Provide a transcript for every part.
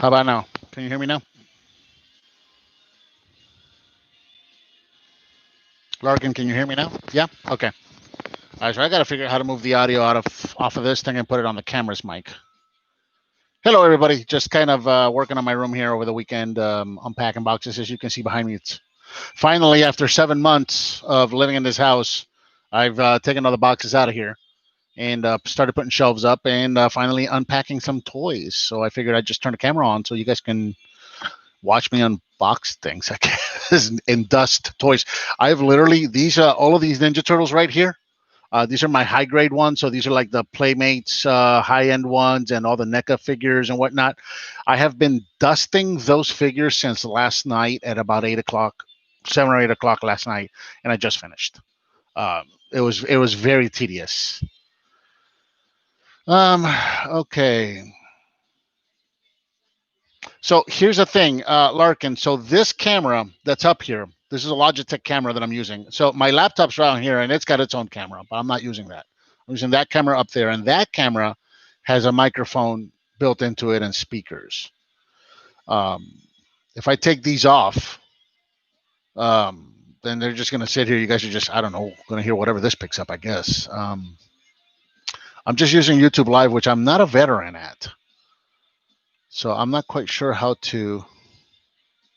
How about now? Can you hear me now? Larkin, can you hear me now? Yeah? Okay. All right, so I got to figure out how to move the audio off of this thing and put it on the camera's mic. Hello, everybody. Just kind of working on my room here over the weekend, unpacking boxes. As you can see behind me, it's finally, after 7 months of living in this house, I've taken all the boxes out of here and started putting shelves up and finally unpacking some toys. So I figured I'd just turn the camera on so you guys can watch me unbox things, I guess, and dust toys. I've literally, all of these Ninja Turtles right here, these are my high grade ones. So these are like the Playmates high end ones and all the NECA figures and whatnot. I have been dusting those figures since last night at about 8 o'clock, 7 or 8 o'clock last night, and I just finished. It was very tedious. Um, okay. So here's the thing, Larkin. So this camera that's up here, this is a Logitech camera that I'm using. So my laptop's around here and it's got its own camera, but I'm not using that. I'm using that camera up there, and that camera has a microphone built into it and speakers. Um, if I take these off, then they're just going to sit here. You guys are just, I don't know, going to hear whatever this picks up, I guess. I'm just using YouTube Live, which I'm not a veteran at. So I'm not quite sure how to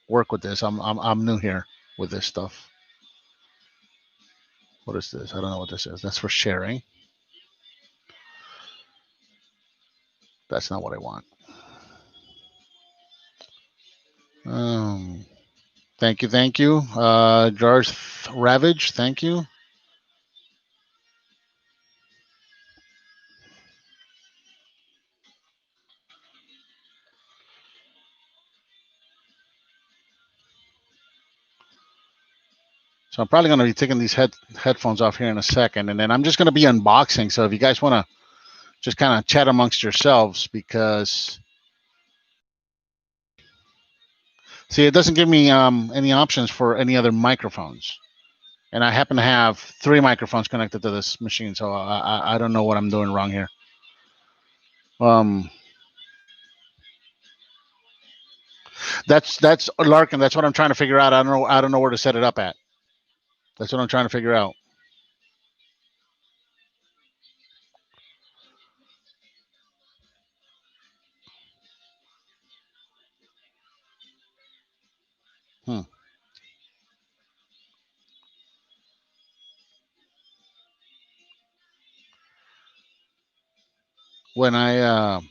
work with this. I'm new here with this stuff. What is this? I don't know what this is. That's for sharing. That's not what I want. Um, thank you, thank you. Jarth Ravage, thank you. So I'm probably going to be taking these headphones off here in a second, and then I'm just going to be unboxing. So if you guys want to just kind of chat amongst yourselves, because see, it doesn't give me any options for any other microphones, and I happen to have 3 microphones connected to this machine, so I don't know what I'm doing wrong here. That's Larkin. That's what I'm trying to figure out. I don't know where to set it up at. That's what I'm trying to figure out. Hmm. When I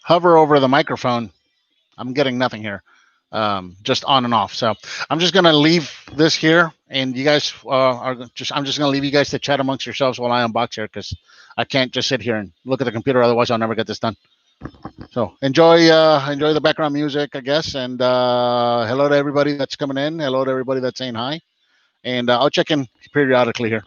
hover over the microphone, I'm getting nothing here. Just on and off. So I'm just gonna leave this here, and you guys are just. I'm just gonna leave you guys to chat amongst yourselves while I unbox here, because I can't just sit here and look at the computer. Otherwise, I'll never get this done. So enjoy the background music, I guess, and hello to everybody that's coming in. Hello to everybody that's saying hi, and I'll check in periodically here.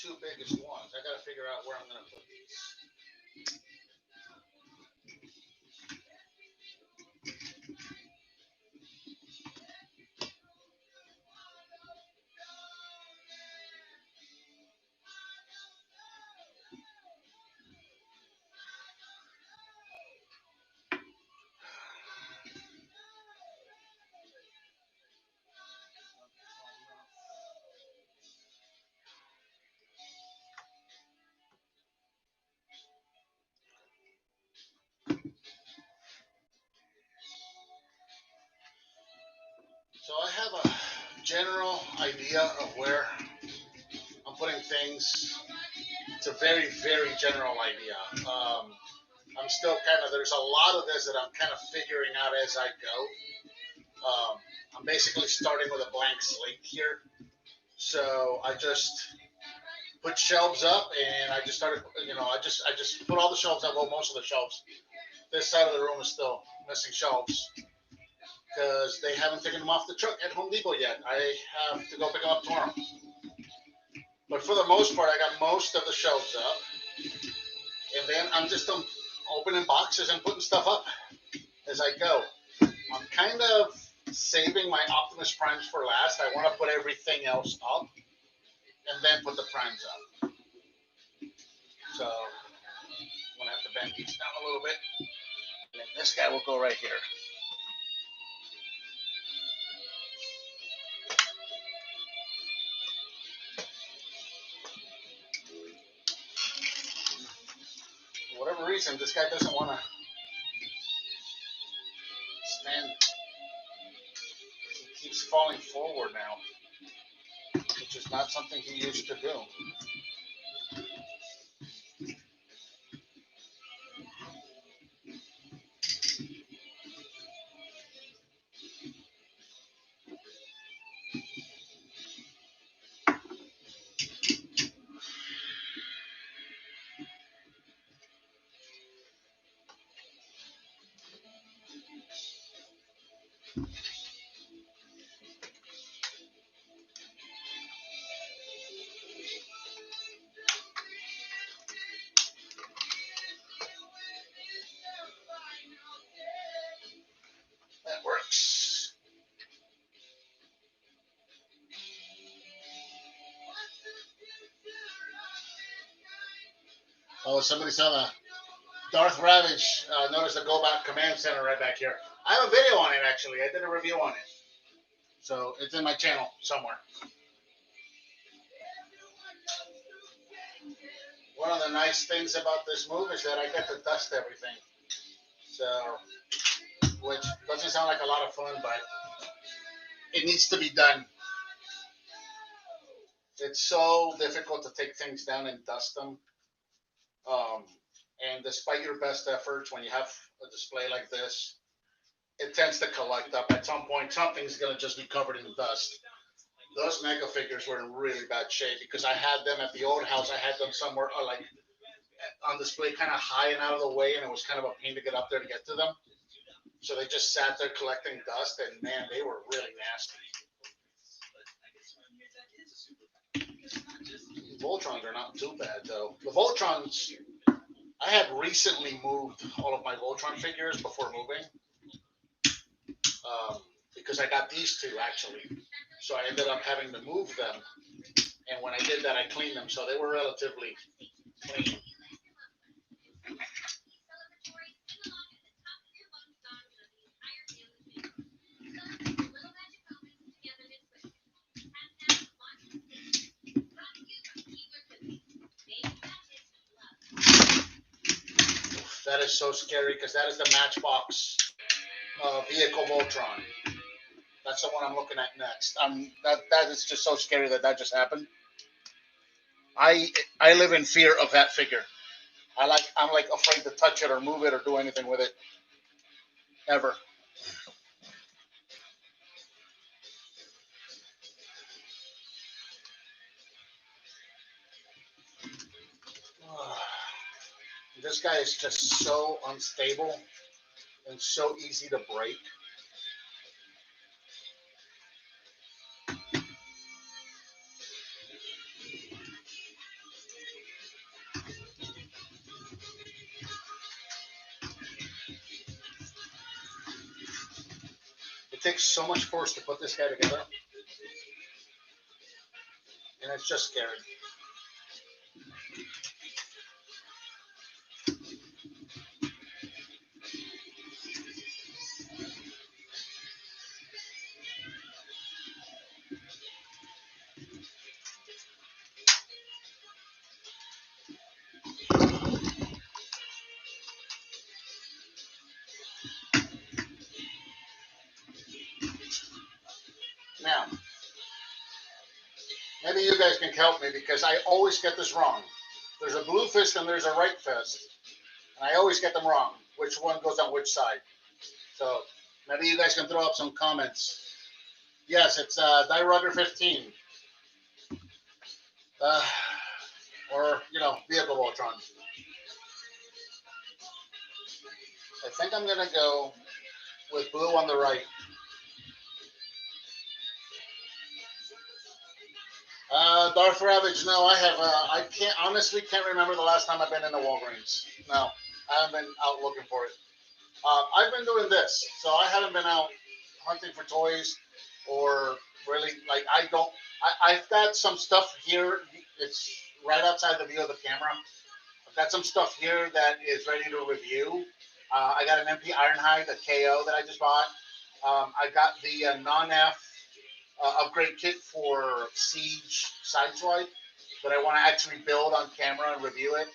two biggest ones. I got to figure out where I'm going to put these. So I have a general idea of where I'm putting things. It's a very, very general idea. I'm still there's a lot of this that I'm kind of figuring out as I go. I'm basically starting with a blank slate here. So I just put shelves up and I just started, I just put all the shelves up, well, most of the shelves. This side of the room is still missing shelves because they haven't taken them off the truck at Home Depot yet. I have to go pick them up tomorrow. But for the most part, I got most of the shelves up. And then I'm just opening boxes and putting stuff up as I go. I'm kind of saving my Optimus Primes for last. I want to put everything else up and then put the Primes up. So I'm going to have to bend these down a little bit. And then this guy will go right here. For whatever reason, this guy doesn't want to stand. He keeps falling forward now, which is not something he used to do. That works. Oh, somebody saw the Darth Ravage. Notice the Go Back Command Center right back here. I have a video on it, actually. I did a review on it. So it's in my channel somewhere. One of the nice things about this move is that I get to dust everything. So, which doesn't sound like a lot of fun, but it needs to be done. It's so difficult to take things down and dust them. And despite your best efforts, when you have a display like this, it tends to collect up. At some point, something's going to just be covered in dust. Those mega figures were in really bad shape because I had them at the old house. I had them somewhere like on display kind of high and out of the way, and it was kind of a pain to get up there to get to them. So they just sat there collecting dust, and man, they were really nasty. Voltrons are not too bad, though. The Voltrons, I had recently moved all of my Voltron figures before moving because I got these two, actually. So I ended up having to move them. And when I did that, I cleaned them, so they were relatively clean. That is so scary because that is the Matchbox vehicle Voltron. That's the one I'm looking at next. That is just so scary that just happened. I live in fear of that figure. I'm like afraid to touch it or move it or do anything with it ever. This guy is just so unstable and so easy to break. takes so much force to put this guy together, and it's just scary. Now, maybe you guys can help me because I always get this wrong. There's a blue fist and there's a right fist, and I always get them wrong. Which one goes on which side? So maybe you guys can throw up some comments. Yes, it's Die Rugger 15. Or, Vehicle Voltron. I think I'm going to go with blue on the right. Darth Ravage, no, I honestly can't remember the last time I've been in the Walgreens. No, I haven't been out looking for it. I've been doing this, so I haven't been out hunting for toys or really, I've got some stuff here. It's right outside the view of the camera. I've got some stuff here that is ready to review. I got an MP Ironhide, a KO that I just bought. I got the non-F upgrade kit for Siege Sideswipe that I want to actually build on camera and review it.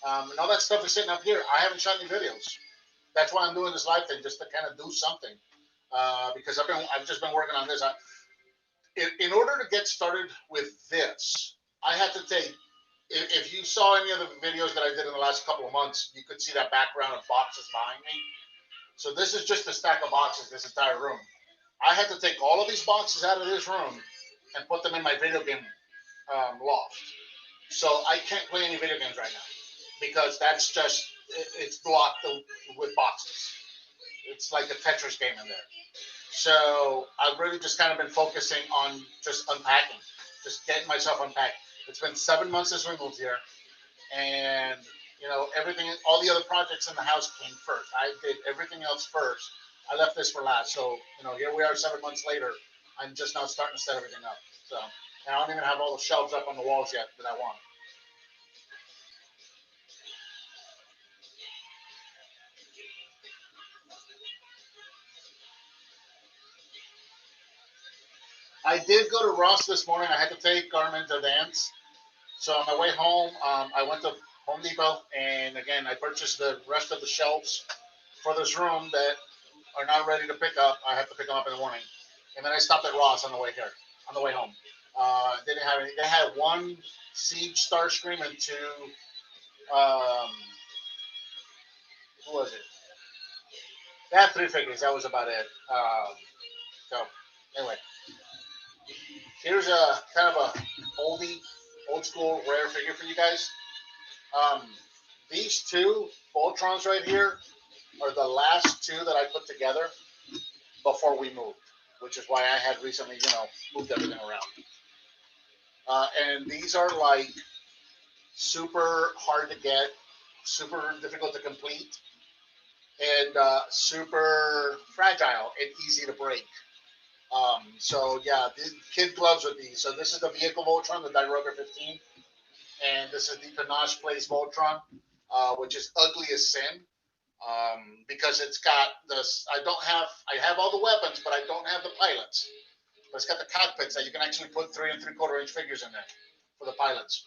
And all that stuff is sitting up here. I haven't shot any videos. That's why I'm doing this live thing, just to kind of do something. Because I've just been working on this. In order to get started with this, I had to take. If you saw any of the videos that I did in the last couple of months, you could see that background of boxes behind me. So this is just a stack of boxes, this entire room. I had to take all of these boxes out of this room and put them in my video game loft. So I can't play any video games right now because that's just, it's blocked with boxes. It's like a Tetris game in there. So I've really just kind of been focusing on just unpacking, just getting myself unpacked. It's been 7 months since we moved here, and everything, all the other projects in the house came first. I did everything else first. I left this for last. So here we are 7 months later. I'm just now starting to set everything up. So, and I don't even have all the shelves up on the walls yet that I want. I did go to Ross this morning. I had to take Garmin to dance. So on my way home, I went to Home Depot, and again, I purchased the rest of the shelves for this room that are not ready to pick up. I have to pick them up in the morning. And then I stopped at Ross on the way here, on the way home. They didn't have any. They had one Siege Starscream and two, who was it? They had 3 figures. That was about it. So anyway, here's a kind of a old school rare figure for you guys. These two Voltrons right here are the last two that I put together before we moved, which is why I had recently, moved everything around. And these are like super hard to get, super difficult to complete, and super fragile and easy to break. So yeah, the kid gloves with these. So this is the Vehicle Voltron, the Die Rugger 15, and this is the Panache Place Voltron, which is ugly as sin. Because it's got this, I have all the weapons, but I don't have the pilots. But it's got the cockpits that you can actually put 3 3/4 inch figures in there for the pilots.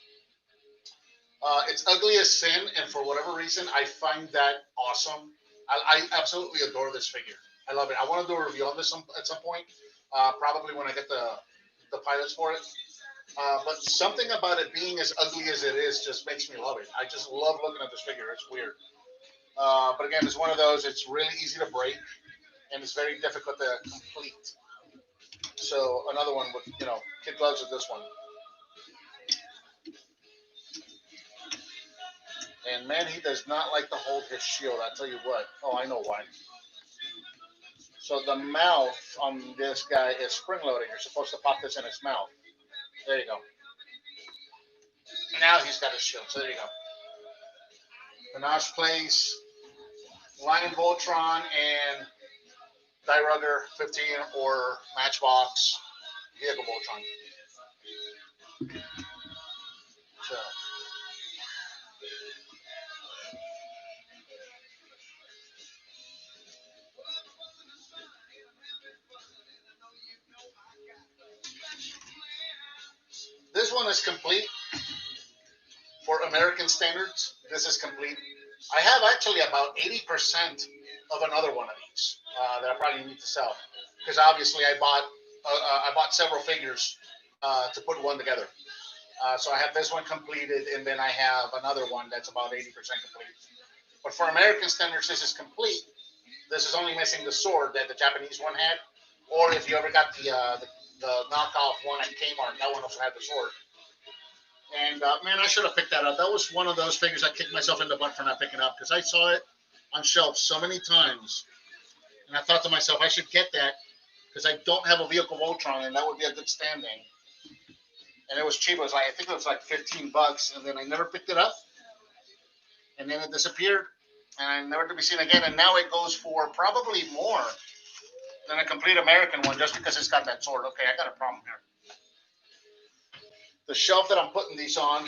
It's ugly as sin, and for whatever reason, I find that awesome. I absolutely adore this figure. I love it. I want to do a review on this at some point, probably when I get the pilots for it. But something about it being as ugly as it is just makes me love it. I just love looking at this figure. It's weird. But again, it's one of those, it's really easy to break, and it's very difficult to complete. So another one with, kid gloves with this one. And man, he does not like to hold his shield, I'll tell you what. Oh, I know why. So the mouth on this guy is spring-loaded. You're supposed to pop this in his mouth. There you go. Now he's got his shield, so there you go. Panache Place, Lion Voltron, and Die Rugger 15 or Matchbox vehicle Voltron. So. This one is complete for American standards. This is complete. I have actually about 80% of another one of these that I probably need to sell because obviously I bought several figures to put one together. So I have this one completed, and then I have another one that's about 80% complete. But for American standards, this is complete. This is only missing the sword that the Japanese one had, or if you ever got the knockoff one at Kmart, that one also had the sword. And man, I should have picked that up. That was one of those figures I kicked myself in the butt for not picking up because I saw it on shelves so many times, and I thought to myself, I should get that because I don't have a vehicle Voltron, and that would be a good stand-in. And it was cheap. It was like, I think it was like $15, and then I never picked it up, and then it disappeared, and never to be seen again. And now it goes for probably more than a complete American one just because it's got that sword. Okay, I got a problem here. The shelf that I'm putting these on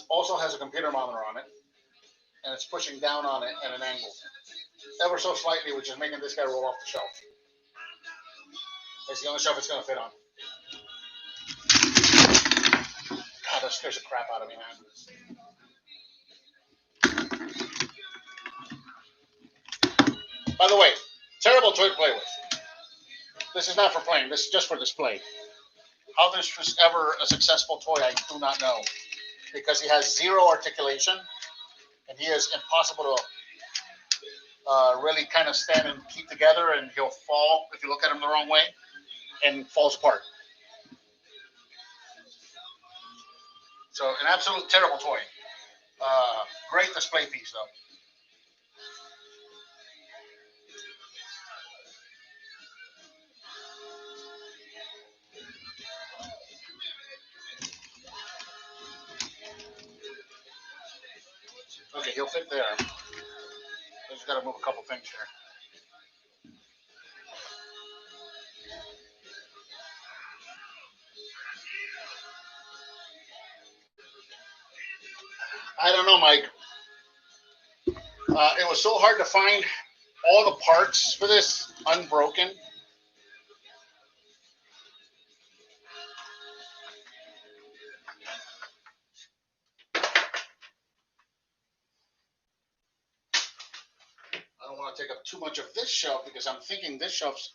also has a computer monitor on it, and it's pushing down on it at an angle, ever so slightly, which is making this guy roll off the shelf. It's the only shelf it's going to fit on. God, that scares the crap out of me, man. By the way, terrible toy to play with. This is not for playing. This is just for display. How this was ever a successful toy, I do not know. Because he has zero articulation, and he is impossible to really kind of stand and keep together, and he'll fall if you look at him the wrong way, and falls apart. So an absolute terrible toy. Great display piece, though. Okay, he'll fit there. I just got to move a couple things here. I don't know, Mike. It was so hard to find all the parts for this unbroken. I don't want to take up too much of this shelf because I'm thinking this shelf's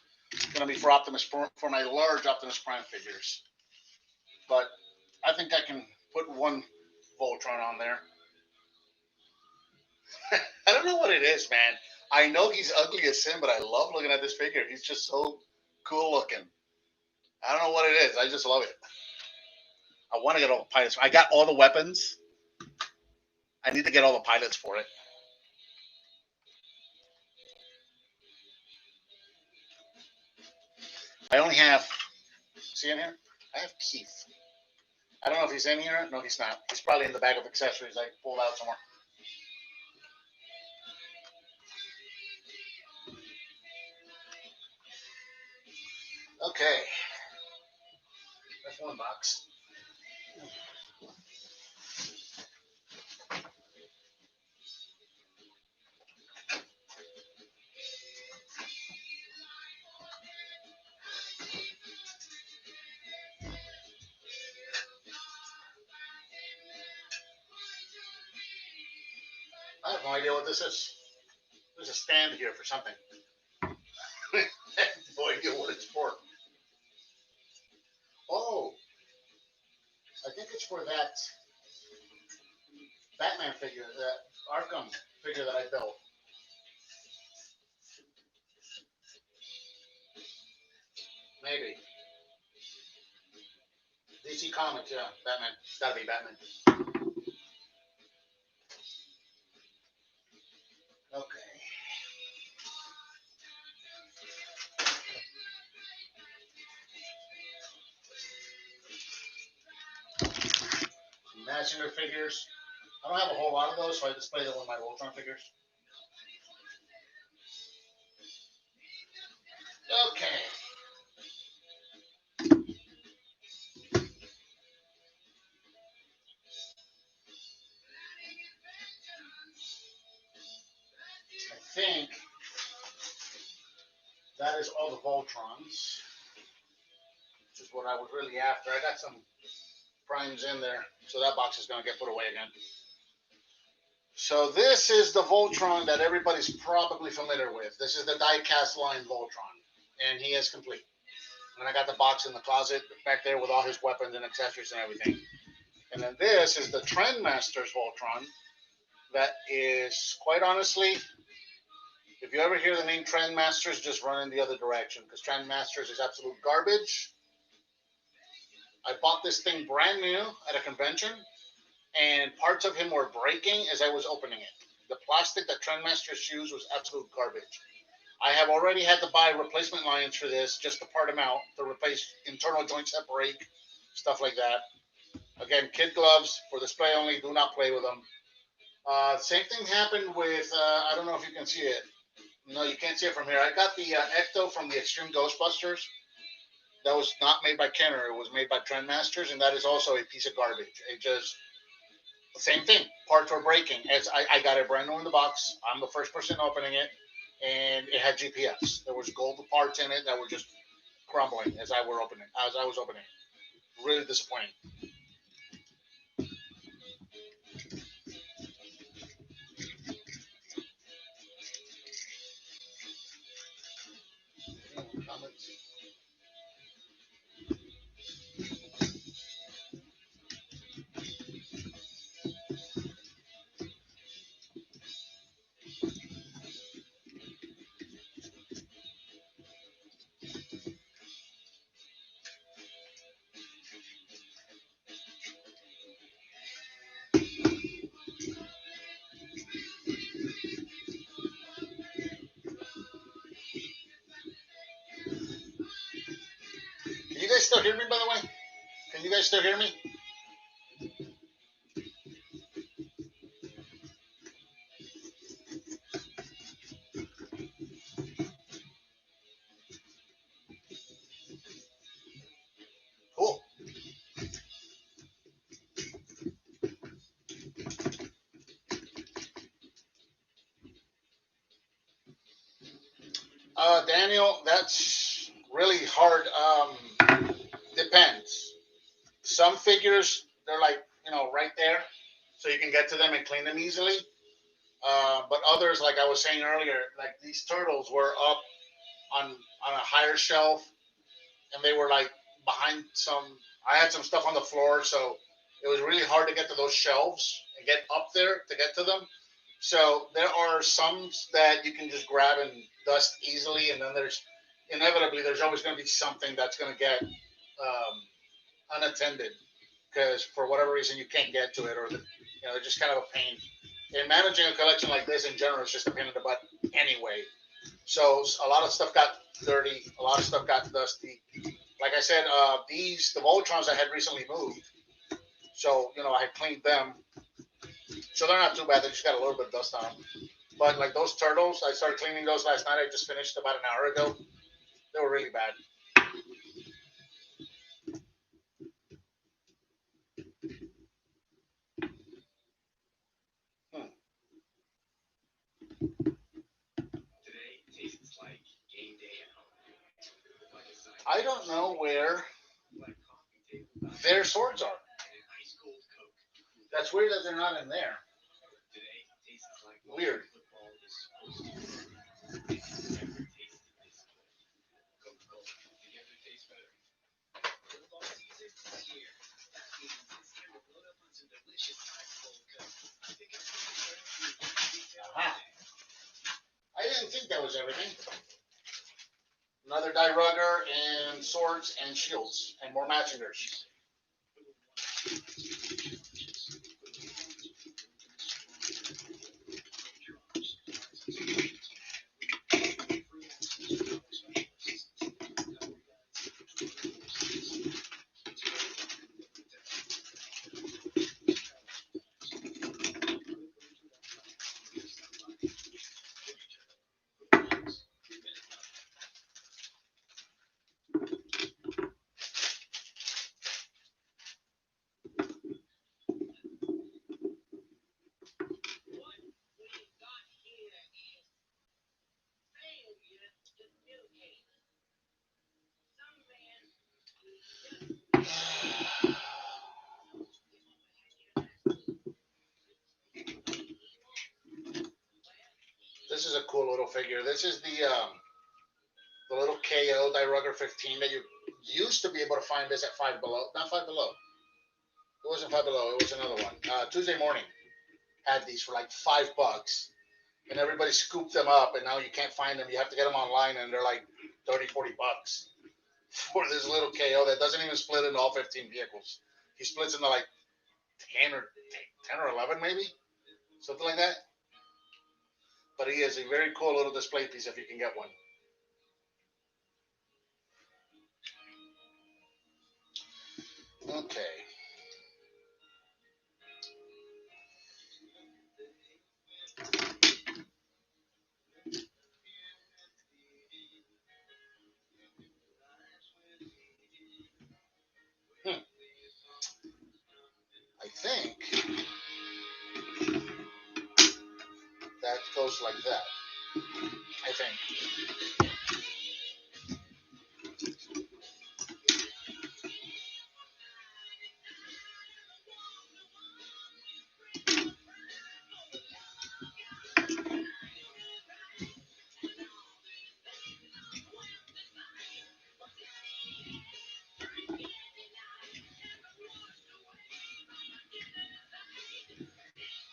going to be for Optimus for my large Optimus Prime figures. But I think I can put one Voltron on there. I don't know what it is, man. I know he's ugly as sin, but I love looking at this figure. He's just so cool looking. I don't know what it is. I just love it. I want to get all the pilots. I got all the weapons. I need to get all the pilots for it. I only have, see in here? I have Keith. I don't know if he's in here. No, he's not. He's probably in the bag of accessories I pulled out somewhere. Okay. That's one box. I have no idea what this is. There's a stand here for something. I have no idea what it's for. Oh, I think it's for that Batman figure, that Arkham figure that I built. Maybe. DC Comics, yeah, Batman. It's gotta be Batman. Okay. Imaginary figures. I don't have a whole lot of those, so I display them with my Voltron figures. That is all the Voltrons, which is what I was really after. I got some primes in there, so that box is going to get put away again. So this is the Voltron that everybody's probably familiar with. This is the die-cast line Voltron, and he is complete. And I got the box in the closet back there with all his weapons and accessories and everything. And then this is the Trendmasters Voltron that is, quite honestly, if you ever hear the name Trendmasters, just run in the other direction, because Trendmasters is absolute garbage. I bought this thing brand new at a convention, and parts of him were breaking as I was opening it. The plastic that Trendmasters used was absolute garbage. I have already had to buy replacement lines for this just to part them out, to replace internal joints that break, stuff like that. Again, kid gloves for display only. Do not play with them. Same thing happened with, I don't know if you can see it. No, you can't see it from here. I got the Ecto from the Extreme Ghostbusters. That was not made by Kenner. It was made by Trendmasters, and that is also a piece of garbage. It just, same thing. Parts were breaking. I got it brand new in the box. I'm the first person opening it, and it had GPS. There was gold parts in it that were just crumbling as I was opening it. Really disappointing. Comments? Can you guys still hear me, by the way? Can you guys still hear me? Cool. Daniel, that's really hard. Depends. Some figures, they're like, right there, so you can get to them and clean them easily. But others, like I was saying earlier, like these turtles were up on a higher shelf, and they were like behind some. I had some stuff on the floor, so it was really hard to get to those shelves and get up there to get to them. So there are some that you can just grab and dust easily, and then there's always going to be something that's going to get unattended because for whatever reason you can't get to it, or they're just kind of a pain. And managing a collection like this in general is just a pain in the butt anyway. So a lot of stuff got dirty, a lot of stuff got dusty. Like I said, the Voltrons I had recently moved, so I had cleaned them, so they're not too bad. They just got a little bit of dust on them. But like those turtles, I started cleaning those last night. I just finished about an hour ago. They were really bad. Hmm. I don't know where their swords are. That's weird that they're not in there. Weird. Aha. I didn't think that was everything. Another die rugger and swords and shields and more matchingers. This is a cool little figure. This is the little KO Die Rugger 15 that you used to be able to find this at Five Below. Not Five Below. It wasn't Five Below. It was another one. Tuesday Morning had these for like $5, and everybody scooped them up, and now you can't find them. You have to get them online, and they're like 30, $40 for this little KO that doesn't even split into all 15 vehicles. He splits into like 10 or 11 maybe, something like that. But he is a very cool little display piece if you can get one. Okay. I think that goes like that. I think.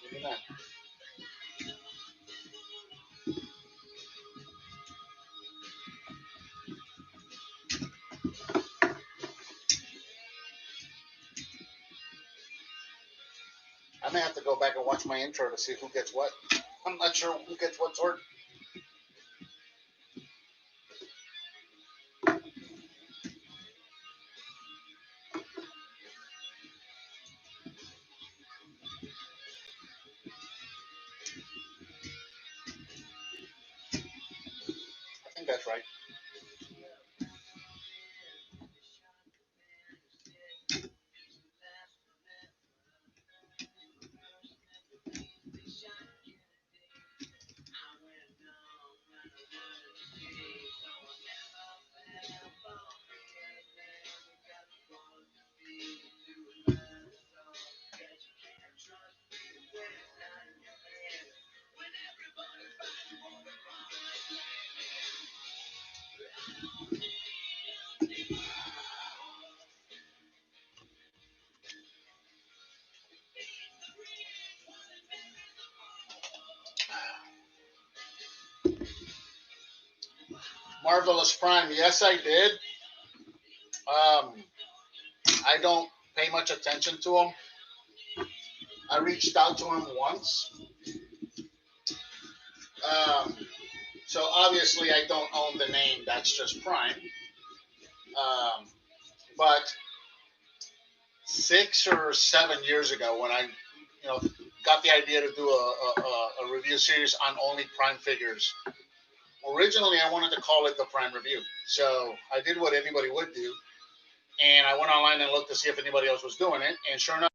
Look at that. I may have to go back and watch my intro to see who gets what. I'm not sure who gets what sword. I think that's right. Marvelous Prime. Yes, I did. I don't pay much attention to him. I reached out to him once. So obviously I don't own the name. That's just Prime. But 6 or 7 years ago, when I, got the idea to do a review series on only Prime figures. Originally, I wanted to call it the Prime Review. So I did what anybody would do, and I went online and looked to see if anybody else was doing it. And sure enough,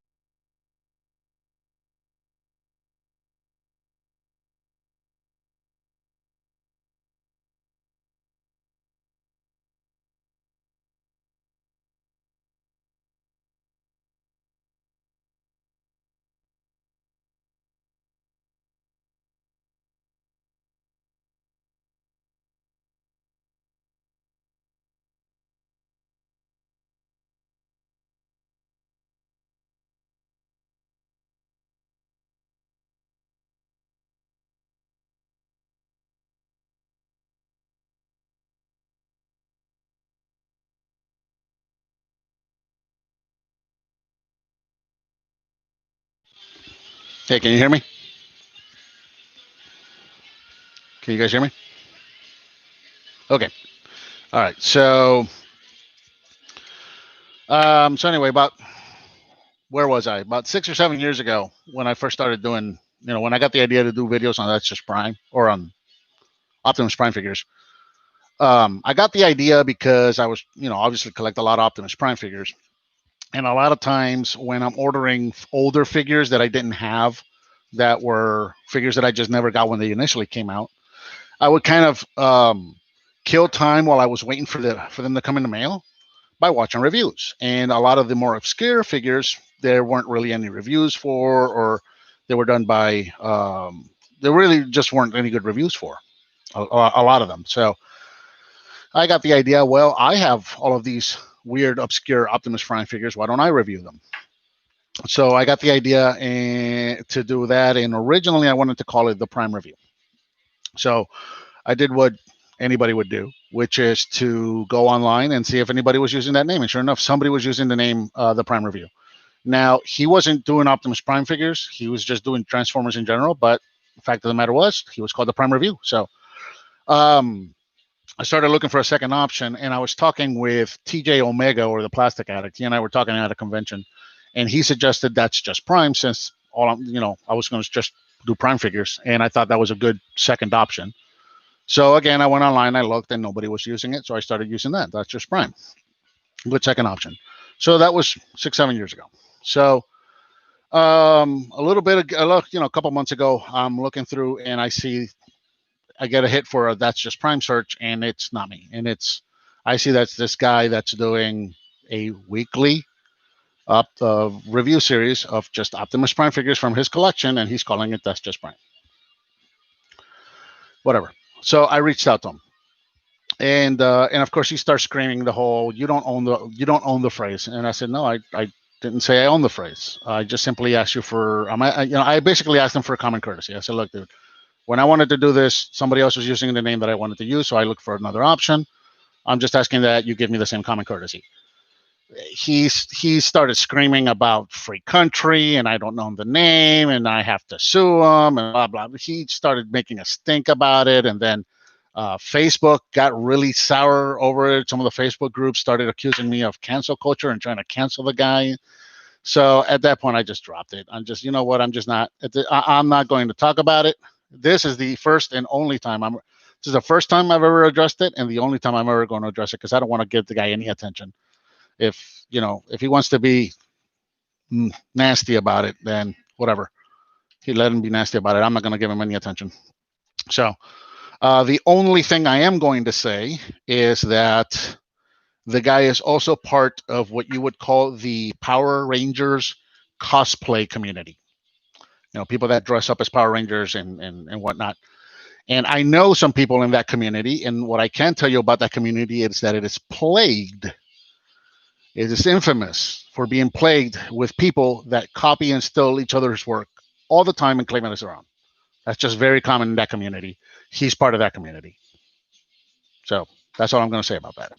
hey, can you hear me? Can you guys hear me? Okay. All right. So anyway, about where was I? About 6 or 7 years ago, when I first started doing, when I got the idea to do videos on That's Just Prime or on Optimus Prime figures. I got the idea because I was, obviously collect a lot of Optimus Prime figures. And a lot of times when I'm ordering older figures that I didn't have, that were figures that I just never got when they initially came out, I would kind of kill time while I was waiting for them to come in the mail by watching reviews. And a lot of the more obscure figures, there weren't really any reviews for, or they were done by there really just weren't any good reviews for a lot of them. So I got the idea. Well, I have all of these weird, obscure Optimus Prime figures. Why don't I review them? So I got the idea to do that. And originally, I wanted to call it the Prime Review. So I did what anybody would do, which is to go online and see if anybody was using that name. And sure enough, somebody was using the name the Prime Review. Now, he wasn't doing Optimus Prime figures. He was just doing Transformers in general. But the fact of the matter was, he was called the Prime Review. So I started looking for a second option, and I was talking with TJ Omega, or the Plastic Addict. He and I were talking at a convention, and he suggested that's just Prime, since I was going to just do Prime figures, and I thought that was a good second option. So again, I went online, I looked, and nobody was using it, so I started using that. That's just Prime. Good second option. So that was 6-7 years ago. So a couple months ago, I'm looking through, and I get a hit for a That's Just Prime search, and it's not me. And I see that's this guy that's doing a weekly review series of just Optimus Prime figures from his collection, and he's calling it That's Just Prime. Whatever. So I reached out to him, and of course he starts screaming the whole "you don't own the phrase." And I said, no, I didn't say I own the phrase. I just simply asked you for I basically asked him for a common courtesy. I said, look, dude, when I wanted to do this, somebody else was using the name that I wanted to use, so I looked for another option. I'm just asking that you give me the same common courtesy. He started screaming about free country, and I don't know the name, and I have to sue him, and blah, blah. He started making a stink about it, and then Facebook got really sour over it. Some of the Facebook groups started accusing me of cancel culture and trying to cancel the guy. So at that point, I just dropped it. I'm just, I'm just not. I'm not going to talk about it. This is the first and only time This is the first time I've ever addressed it, and the only time I'm ever going to address it, because I don't want to give the guy any attention. If he wants to be nasty about it, then whatever. He let him be nasty about it. I'm not going to give him any attention. So the only thing I am going to say is that the guy is also part of what you would call the Power Rangers cosplay community. People that dress up as Power Rangers and whatnot. And I know some people in that community, and what I can tell you about that community is that it is plagued. It is infamous for being plagued with people that copy and steal each other's work all the time and claim it as their own. That's just very common in that community. He's part of that community. So that's all I'm going to say about that.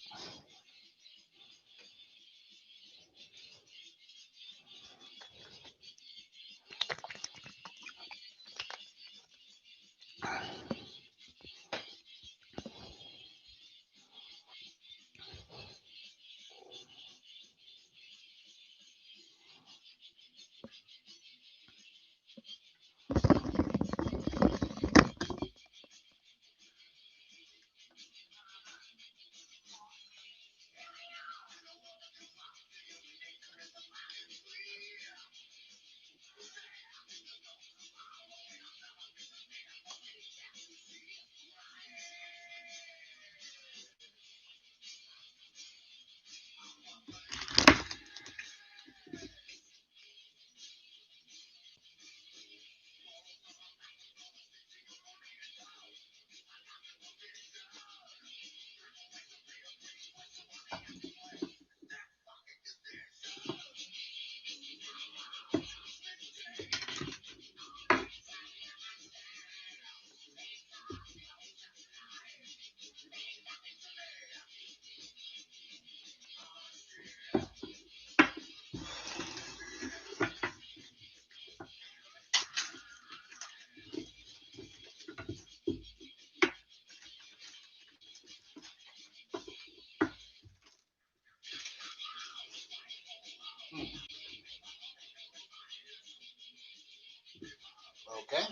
Okay.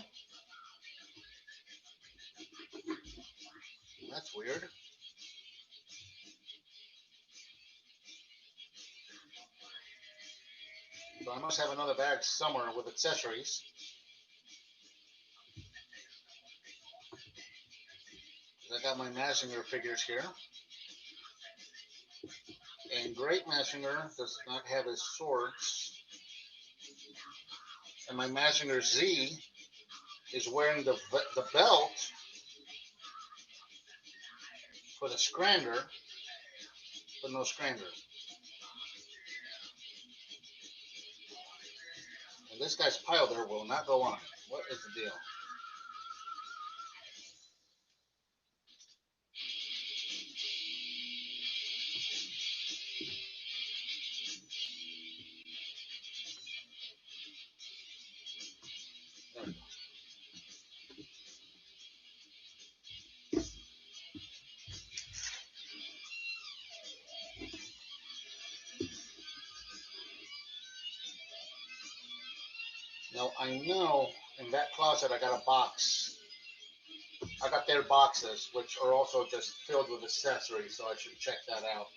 That's weird. So I must have another bag somewhere with accessories. I got my Mazinga figures here. And Great Mazinger does not have his swords. And my Mazinger Z is wearing the belt for the scrander, but no scrander. And this guy's pile there will not go on. What is the deal? There we go. Now I know in that closet I got a box. I got their boxes, which are also just filled with accessories, so I should check that out.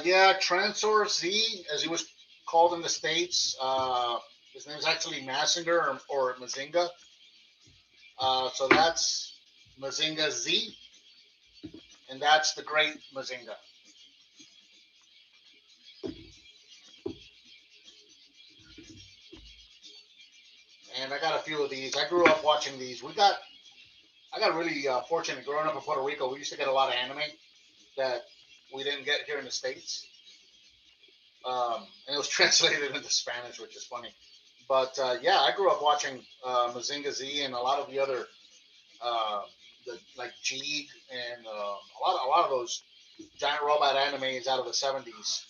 Yeah, Transor Z, as he was called in the States. His name's actually Mazinger or Mazinga. So that's Mazinga Z, and that's the great Mazinga. And I got a few of these. I grew up watching these. I got really fortunate growing up in Puerto Rico. We used to get a lot of anime that we didn't get here in the States. And it was translated into Spanish, which is funny. But yeah, I grew up watching Mazinga Z and a lot of the other, like Jeeg and a lot of those giant robot animes out of the 70s.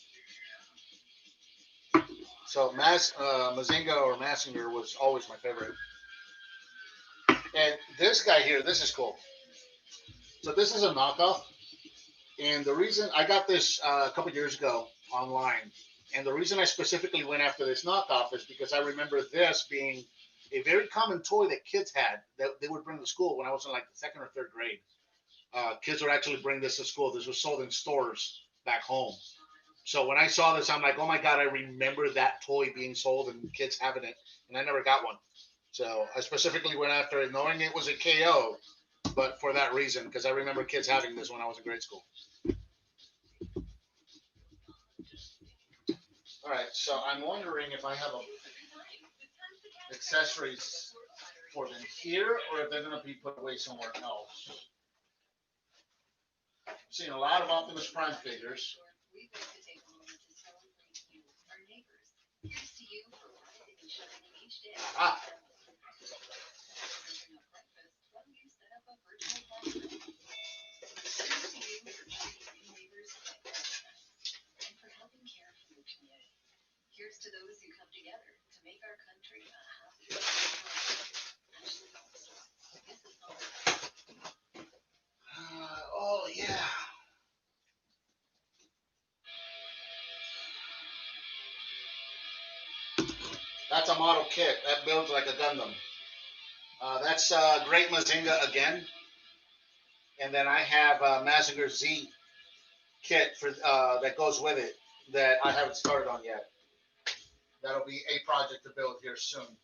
So Mazinga or Massinger was always my favorite. And this guy here, this is cool. So this is a knockoff. And the reason I got this a couple years ago online, and the reason I specifically went after this knockoff is because I remember this being a very common toy that kids had that they would bring to school when I was in like the second or third grade. Kids would actually bring this to school. This was sold in stores back home. So when I saw this, I'm like, oh my God, I remember that toy being sold and kids having it, and I never got one. So I specifically went after it knowing it was a KO, but for that reason, because I remember kids having this when I was in grade school. All right, so I'm wondering if I have accessories for them here, or if they're going to be put away somewhere else. I'm seeing a lot of Optimus Prime figures. Ah. Here's to those who come together to make our country a happier place. Oh, yeah. That's a model kit. That builds like a Gundam. That's Great Mazinga again. And then I have Mazinger Z kit for that goes with it that I haven't started on yet. That'll be a project to build here soon.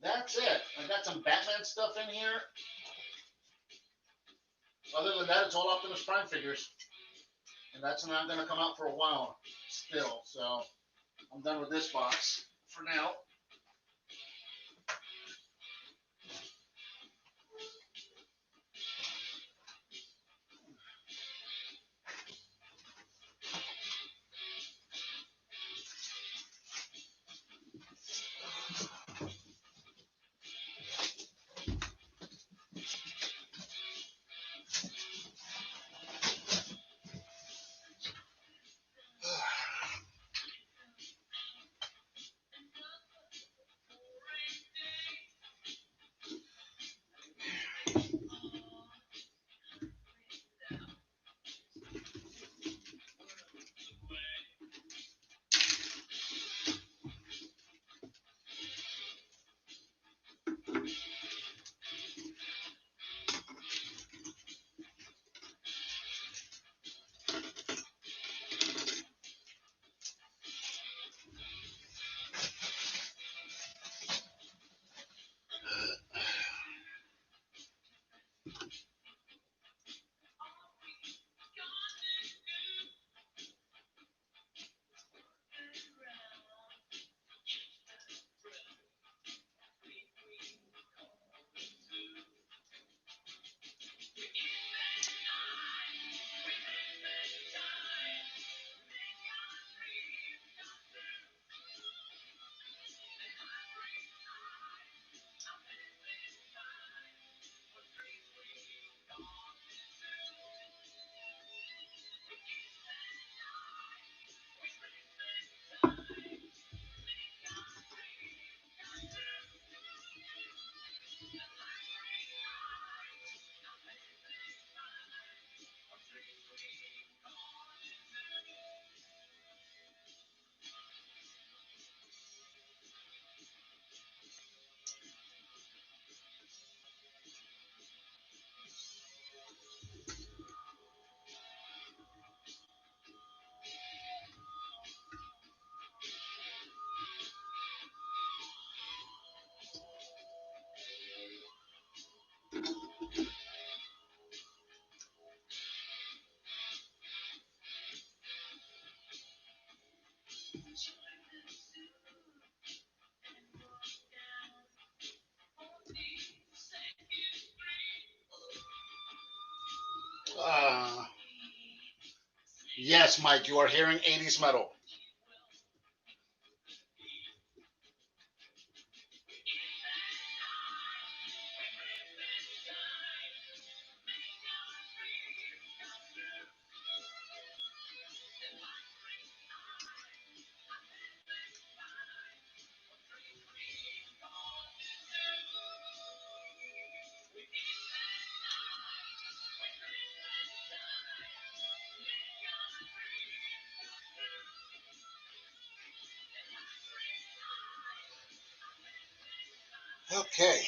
That's it. I got some Batman stuff in here. Other than that, it's all Optimus Prime figures. And that's not going to come out for a while still. So I'm done with this box for now. Yes, Mike, you are hearing 80s metal. Okay.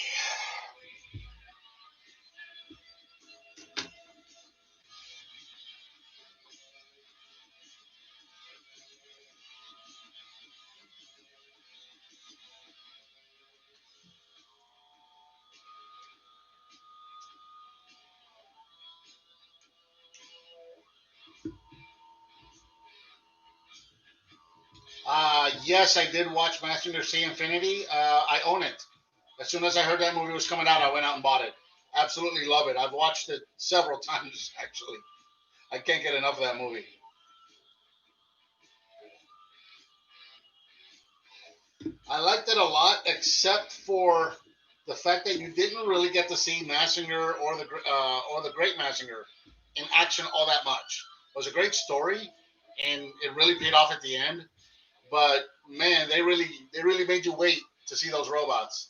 Yes, I did watch Mazinger C Infinity. I own it. As soon as I heard that movie was coming out, I went out and bought it. Absolutely love it. I've watched it several times, actually. I can't get enough of that movie. I liked it a lot, except for the fact that you didn't really get to see Mazinger or the Great Mazinger in action all that much. It was a great story, and it really paid off at the end. But man, they really made you wait to see those robots.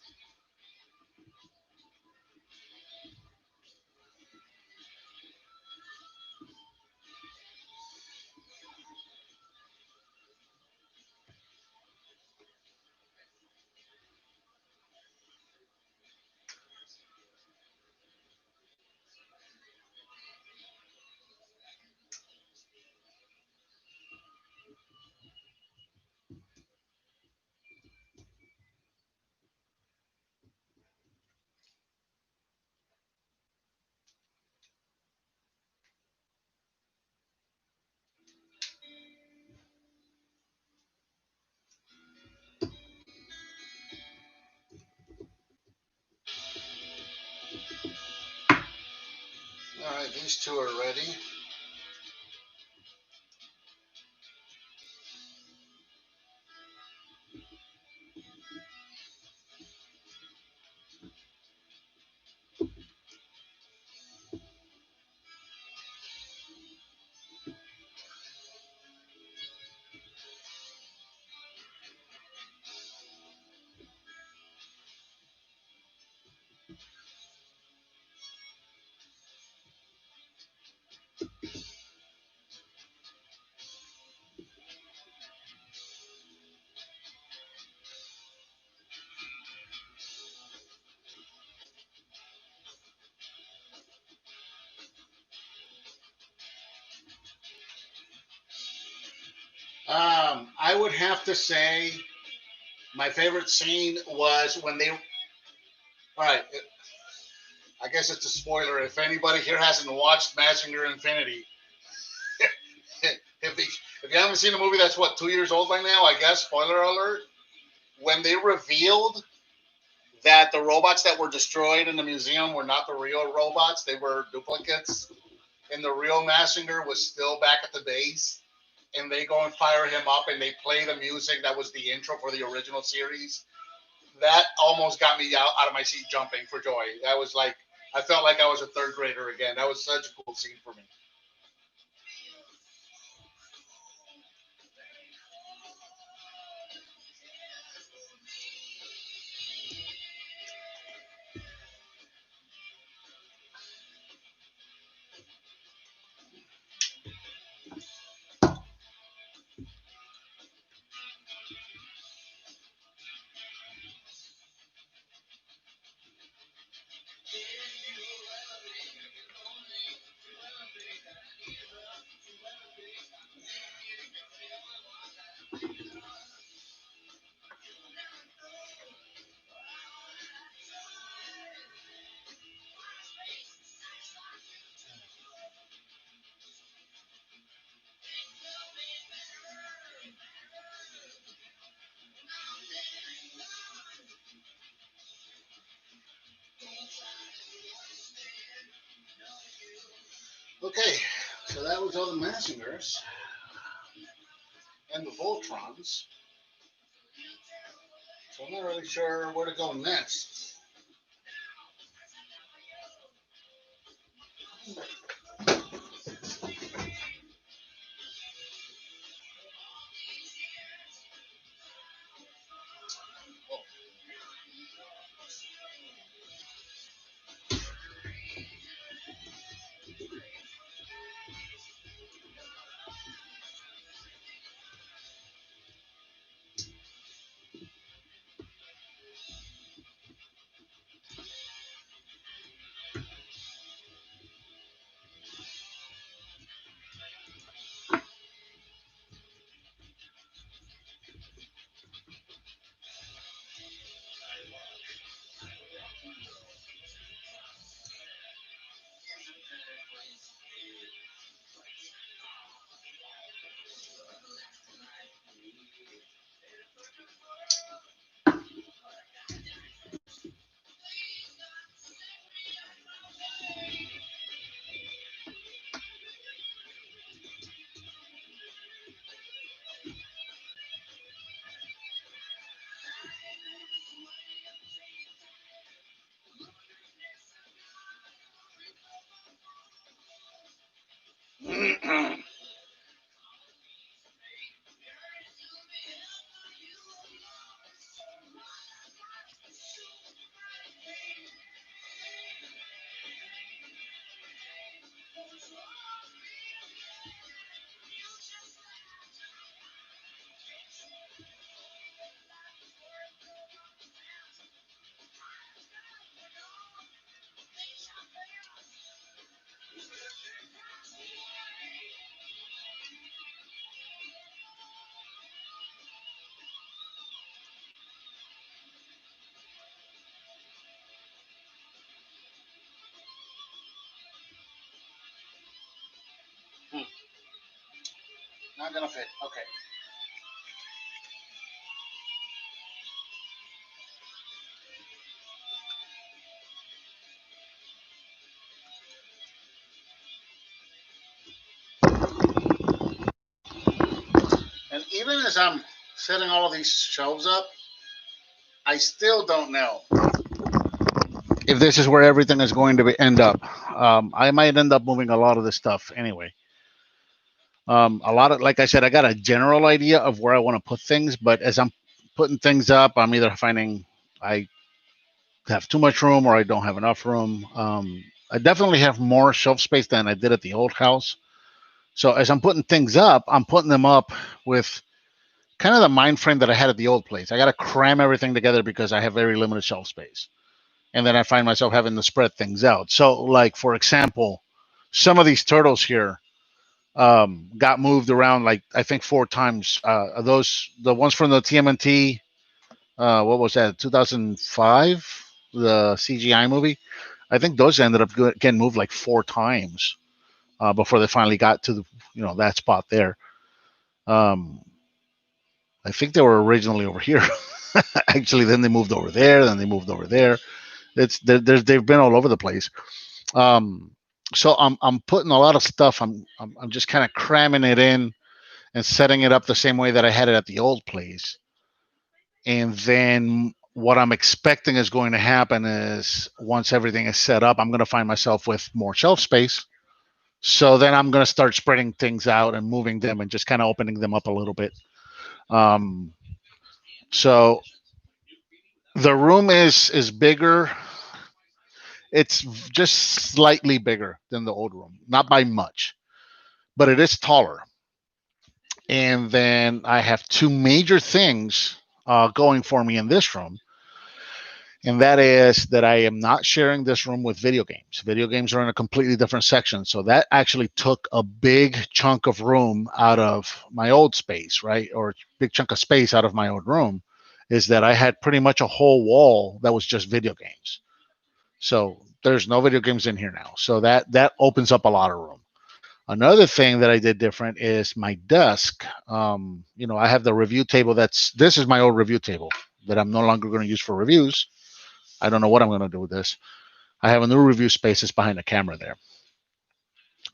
All right, these two are ready. I would have to say my favorite scene was when they. All right, I guess it's a spoiler. If anybody here hasn't watched Mazinger Infinity, if, if you haven't seen the movie, that's what 2 years old by now. I guess spoiler alert. When they revealed that the robots that were destroyed in the museum were not the real robots, they were duplicates, and the real Massinger was still back at the base, and they go and fire him up, and they play the music that was the intro for the original series. That almost got me out of my seat jumping for joy. That was like, I felt like I was a third grader again. That was such a cool scene for me. Okay, So that was all the Mazingers and the Voltrons. So I'm not really sure where to go next. Not gonna fit. Okay. And even as I'm setting all of these shelves up, I still don't know if this is where everything is going to end up. I might end up moving a lot of this stuff anyway. A lot of, like I said, I got a general idea of where I want to put things, but as I'm putting things up, I'm either finding I have too much room or I don't have enough room. I definitely have more shelf space than I did at the old house. So as I'm putting things up, I'm putting them up with kind of the mind frame that I had at the old place. I got to cram everything together because I have very limited shelf space. And then I find myself having to spread things out. So, like, for example, some of these turtles here got moved around, like, I think 4 times. The ones from the TMNT, what was that, 2005, the CGI movie? I think those ended up getting moved like 4 times before they finally got to that spot there. I think they were originally over here. Actually, then they moved over there. Then they moved over there. They've been all over the place. So I'm putting a lot of stuff. I'm just kind of cramming it in and setting it up the same way that I had it at the old place. And then what I'm expecting is going to happen is once everything is set up, I'm going to find myself with more shelf space. So then I'm going to start spreading things out and moving them and just kind of opening them up a little bit. So the room is bigger. It's just slightly bigger than the old room, not by much, but it is taller. And then I have two major things going for me in this room. And that is that I am not sharing this room with video games. Video games are in a completely different section. So that actually took a big chunk of room out of my old space, right? Or big chunk of space out of my old room, is that I had pretty much a whole wall that was just video games. So there's no video games in here now. So that opens up a lot of room. Another thing that I did different is my desk. I have the review table. This is my old review table that I'm no longer going to use for reviews. I don't know what I'm going to do with this. I have a new review space that's behind the camera there.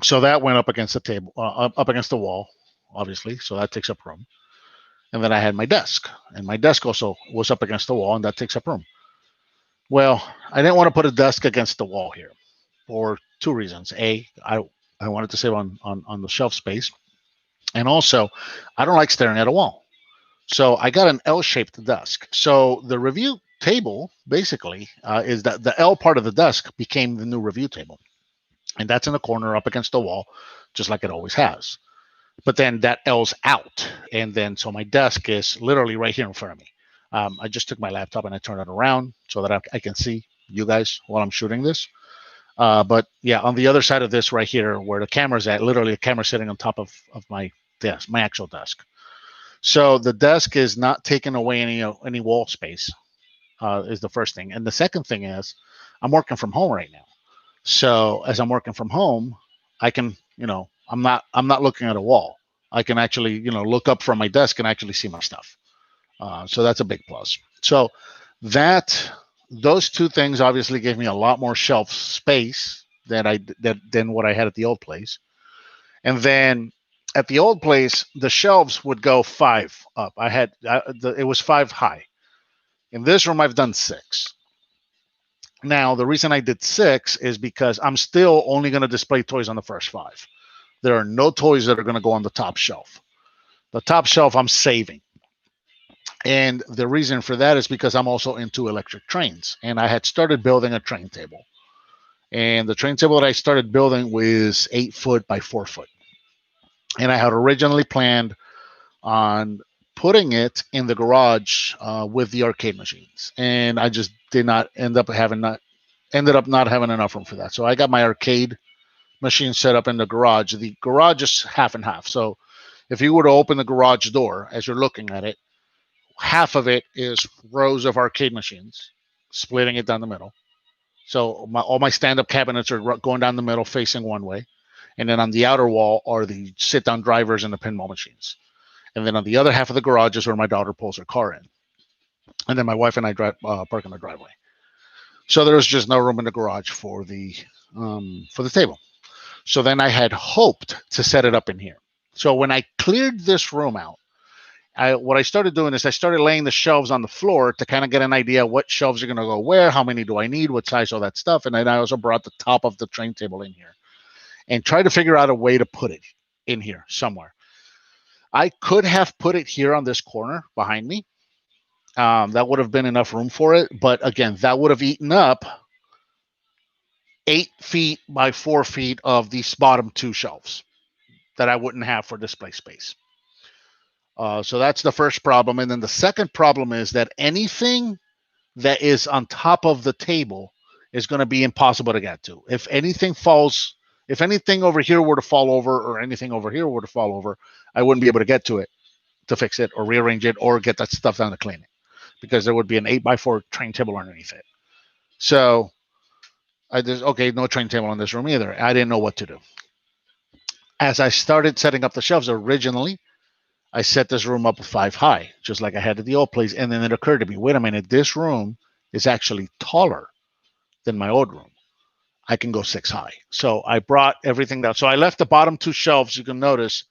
So that went up against the table, up against the wall, obviously. So that takes up room. And then I had my desk, and my desk also was up against the wall, and that takes up room. Well, I didn't want to put a desk against the wall here for two reasons. I wanted to save on the shelf space, and also I don't like staring at a wall. So I got an L-shaped desk. So the review table basically is that the L part of the desk became the new review table, and that's in the corner up against the wall, just like it always has. But then that L's out, and then so my desk is literally right here in front of me. I just took my laptop and I turned it around so that I can see you guys while I'm shooting this. But yeah, on the other side of this right here, where the camera's at, literally the camera's sitting on top of my desk, my actual desk. So the desk is not taking away any wall space. Is the first thing, and the second thing is, I'm working from home right now. So as I'm working from home, I can, I'm not looking at a wall. I can actually, look up from my desk and actually see my stuff. So that's a big plus. So that those two things obviously gave me a lot more shelf space than what I had at the old place. And then at the old place, the shelves would go 5 up. It was 5 high. In this room, I've done 6. Now, the reason I did 6 is because I'm still only going to display toys on the first 5. There are no toys that are going to go on the top shelf. The top shelf I'm saving. And the reason for that is because I'm also into electric trains. And I had started building a train table. And the train table that I started building was 8 foot by 4 foot. And I had originally planned on putting it in the garage with the arcade machines. And I just did not ended up not having enough room for that. So I got my arcade machine set up in the garage. The garage is half and half. So if you were to open the garage door as you're looking at it, half of it is rows of arcade machines, splitting it down the middle. So all my stand-up cabinets are going down the middle, facing one way. And then on the outer wall are the sit-down drivers and the pinball machines. And then on the other half of the garage is where my daughter pulls her car in. And then my wife and I park in the driveway. So there was just no room in the garage for the table. So then I had hoped to set it up in here. So when I cleared this room out, what I started doing is I started laying the shelves on the floor to kind of get an idea what shelves are going to go where, how many do I need, what size, all that stuff. And then I also brought the top of the train table in here and tried to figure out a way to put it in here somewhere. I could have put it here on this corner behind me. That would have been enough room for it. But again, that would have eaten up 8 feet by 4 feet of these bottom 2 shelves that I wouldn't have for display space. So that's the first problem. And then the second problem is that anything that is on top of the table is going to be impossible to get to. If anything over here were to fall over or anything over here were to fall over, I wouldn't be able to get to it to fix it or rearrange it or get that stuff down to clean it because there would be an 8x4 train table underneath it. So no train table in this room either. I didn't know what to do. As I started setting up the shelves originally, I set this room up 5 high, just like I had at the old place. And then it occurred to me, wait a minute, this room is actually taller than my old room. I can go 6 high. So I brought everything down. So I left the bottom 2 shelves. You can notice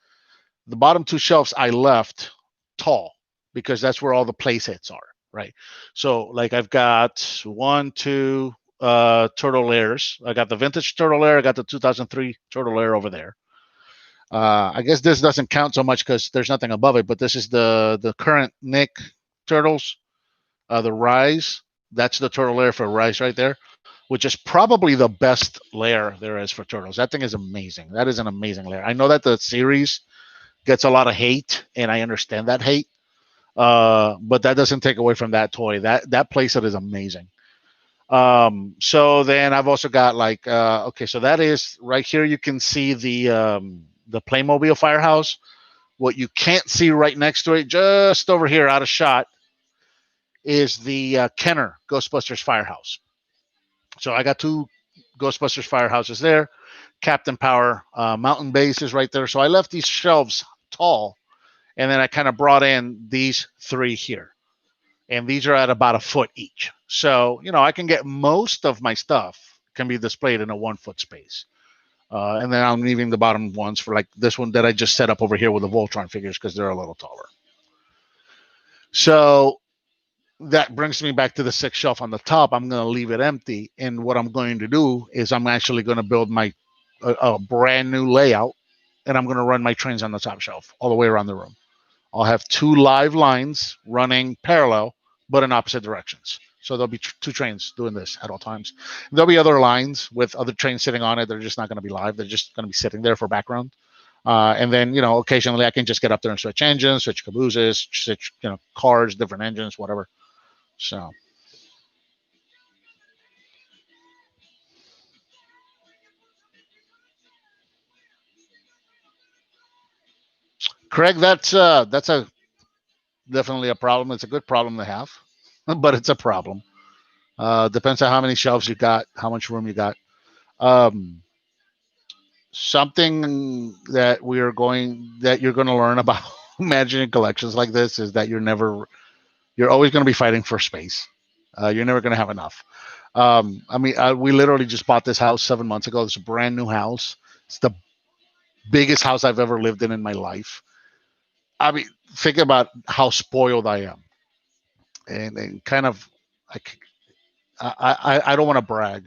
the bottom 2 shelves I left tall because that's where all the play sets are, right? So like I've got 1, 2 Turtle Airs. I got the vintage Turtle Air. I got the 2003 Turtle Air over there. I guess this doesn't count so much because there's nothing above it, but this is the current Nick Turtles, the Rise. That's the Turtle Lair for Rise right there, which is probably the best lair there is for Turtles. That thing is amazing. That is an amazing lair. I know that the series gets a lot of hate, and I understand that hate, but that doesn't take away from that toy. That playset is amazing. So then I've also got so that is right here. You can see the Playmobil Firehouse. What you can't see right next to it, just over here out of shot, is the Kenner Ghostbusters Firehouse. So I got 2 Ghostbusters Firehouses there. Captain Power Mountain Base is right there. So I left these shelves tall, and then I kind of brought in these 3 here. And these are at about 1 foot each. So, I can get most of my stuff can be displayed in a 1 foot space. And then I'm leaving the bottom ones for like this one that I just set up over here with the Voltron figures because they're a little taller. So that brings me back to the 6th shelf on the top. I'm going to leave it empty. And what I'm going to do is I'm actually going to build my a brand new layout, and I'm going to run my trains on the top shelf all the way around the room. I'll have 2 live lines running parallel, but in opposite directions. So there'll be 2 trains doing this at all times. There'll be other lines with other trains sitting on it. They're just not going to be live. They're just going to be sitting there for background. And then, occasionally I can just get up there and switch engines, switch cabooses, switch, cars, different engines, whatever. So, Craig, that's a definitely a problem. It's a good problem to have, but it's a problem. Depends on how many shelves you got, how much room you got. Um, Something that you're going to learn about managing collections like this is that you're always going to be fighting for space. You're never going to have enough. We literally just bought this house 7 months ago. It's a brand new house. It's the biggest house I've ever lived in my life. I mean, think about how spoiled I am, and kind of, like, I don't want to brag,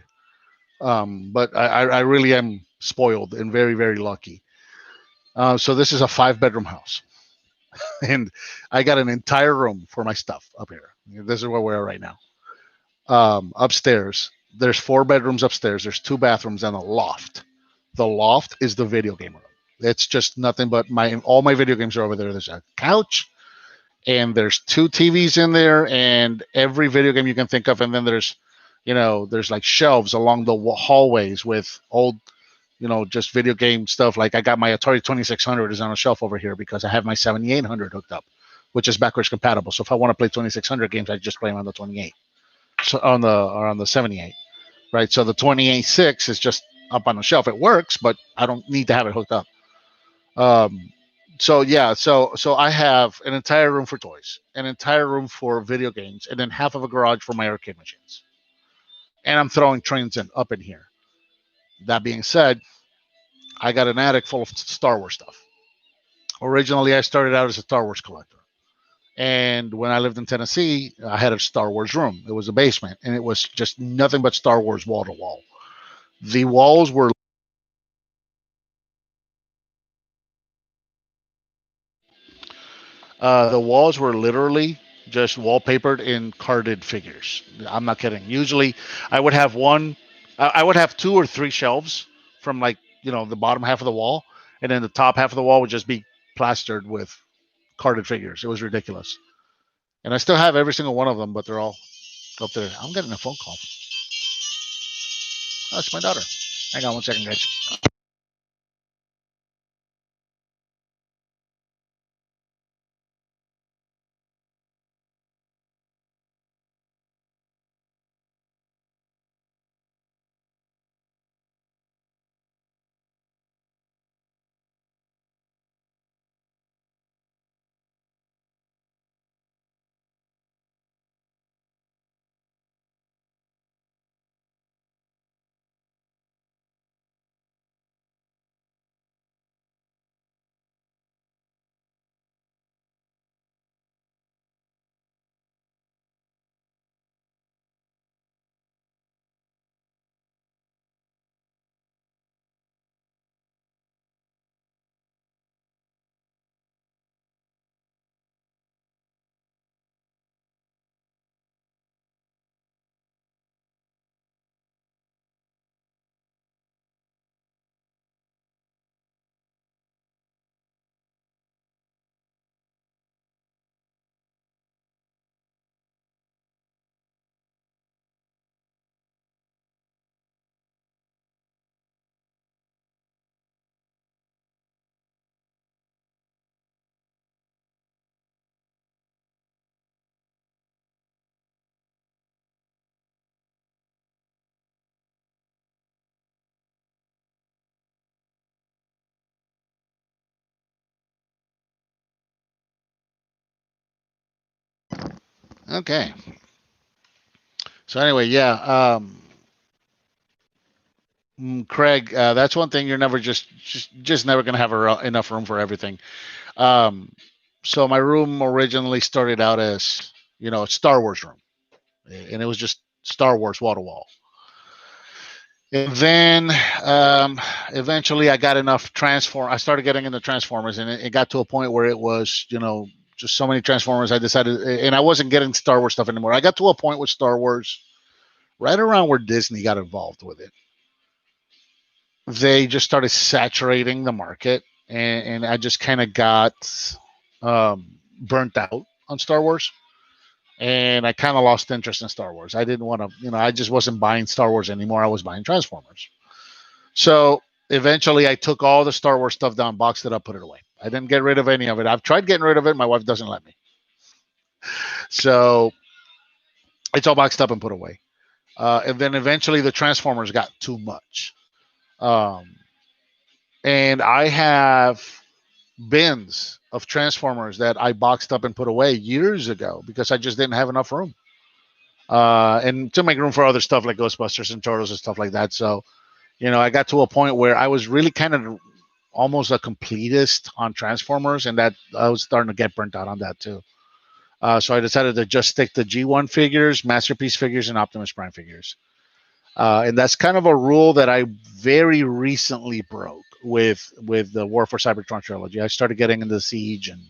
but I really am spoiled and very, very lucky. So this is a 5-bedroom house, and I got an entire room for my stuff up here. This is where we are right now. Upstairs, there's 4 bedrooms upstairs. There's 2 bathrooms and a loft. The loft is the video game room. It's just nothing but all my video games are over there. There's a couch, and there's 2 TVs in there, and every video game you can think of. And then there's like shelves along the hallways with old, just video game stuff. Like I got my Atari 2600 is on a shelf over here because I have my 7800 hooked up, which is backwards compatible. So if I want to play 2600 games, I just play them on the 28, so on the 78, right? So the 28.6 is just up on the shelf. It works, but I don't need to have it hooked up. Um, so yeah, so I have an entire room for toys, an entire room for video games, and then half of a garage for my arcade machines. And I'm throwing trains up in here. That being said, I got an attic full of Star Wars stuff. Originally, I started out as a Star Wars collector. And when I lived in Tennessee, I had a Star Wars room. It was a basement, and it was just nothing but Star Wars wall to wall. The walls were literally just wallpapered in carded figures. I'm not kidding. Usually, I would have I would have 2 or 3 shelves from, like, the bottom half of the wall, and then the top half of the wall would just be plastered with carded figures. It was ridiculous. And I still have every single one of them, but they're all up there. I'm getting a phone call. Oh, it's my daughter. Hang on one second, guys. Okay. So anyway, yeah. Craig, that's one thing. You're never just never gonna have enough room for everything. Um, so my room originally started out as a Star Wars room, and it was just Star Wars wall to wall. And then eventually I got enough transform. I started getting into Transformers, and it got to a point where it was just so many Transformers. I decided, and I wasn't getting Star Wars stuff anymore. I got to a point with Star Wars right around where Disney got involved with it. They just started saturating the market, and I just kind of got burnt out on Star Wars, and I kind of lost interest in Star Wars. I didn't want to, I just wasn't buying Star Wars anymore. I was buying Transformers. So eventually, I took all the Star Wars stuff down, boxed it up, put it away. I didn't get rid of any of it. I've tried getting rid of it. My wife doesn't let me. So it's all boxed up and put away. And then eventually, the Transformers got too much. Um, and I have bins of Transformers that I boxed up and put away years ago because I just didn't have enough room. And to make room for other stuff like Ghostbusters and Turtles and stuff like that. So, I got to a point where I was really kind of almost a completist on Transformers, and that I was starting to get burnt out on that too. So I decided to just stick to G1 figures, Masterpiece figures, and Optimus Prime figures. And that's kind of a rule that I very recently broke with the War for Cybertron trilogy. I started getting into Siege, and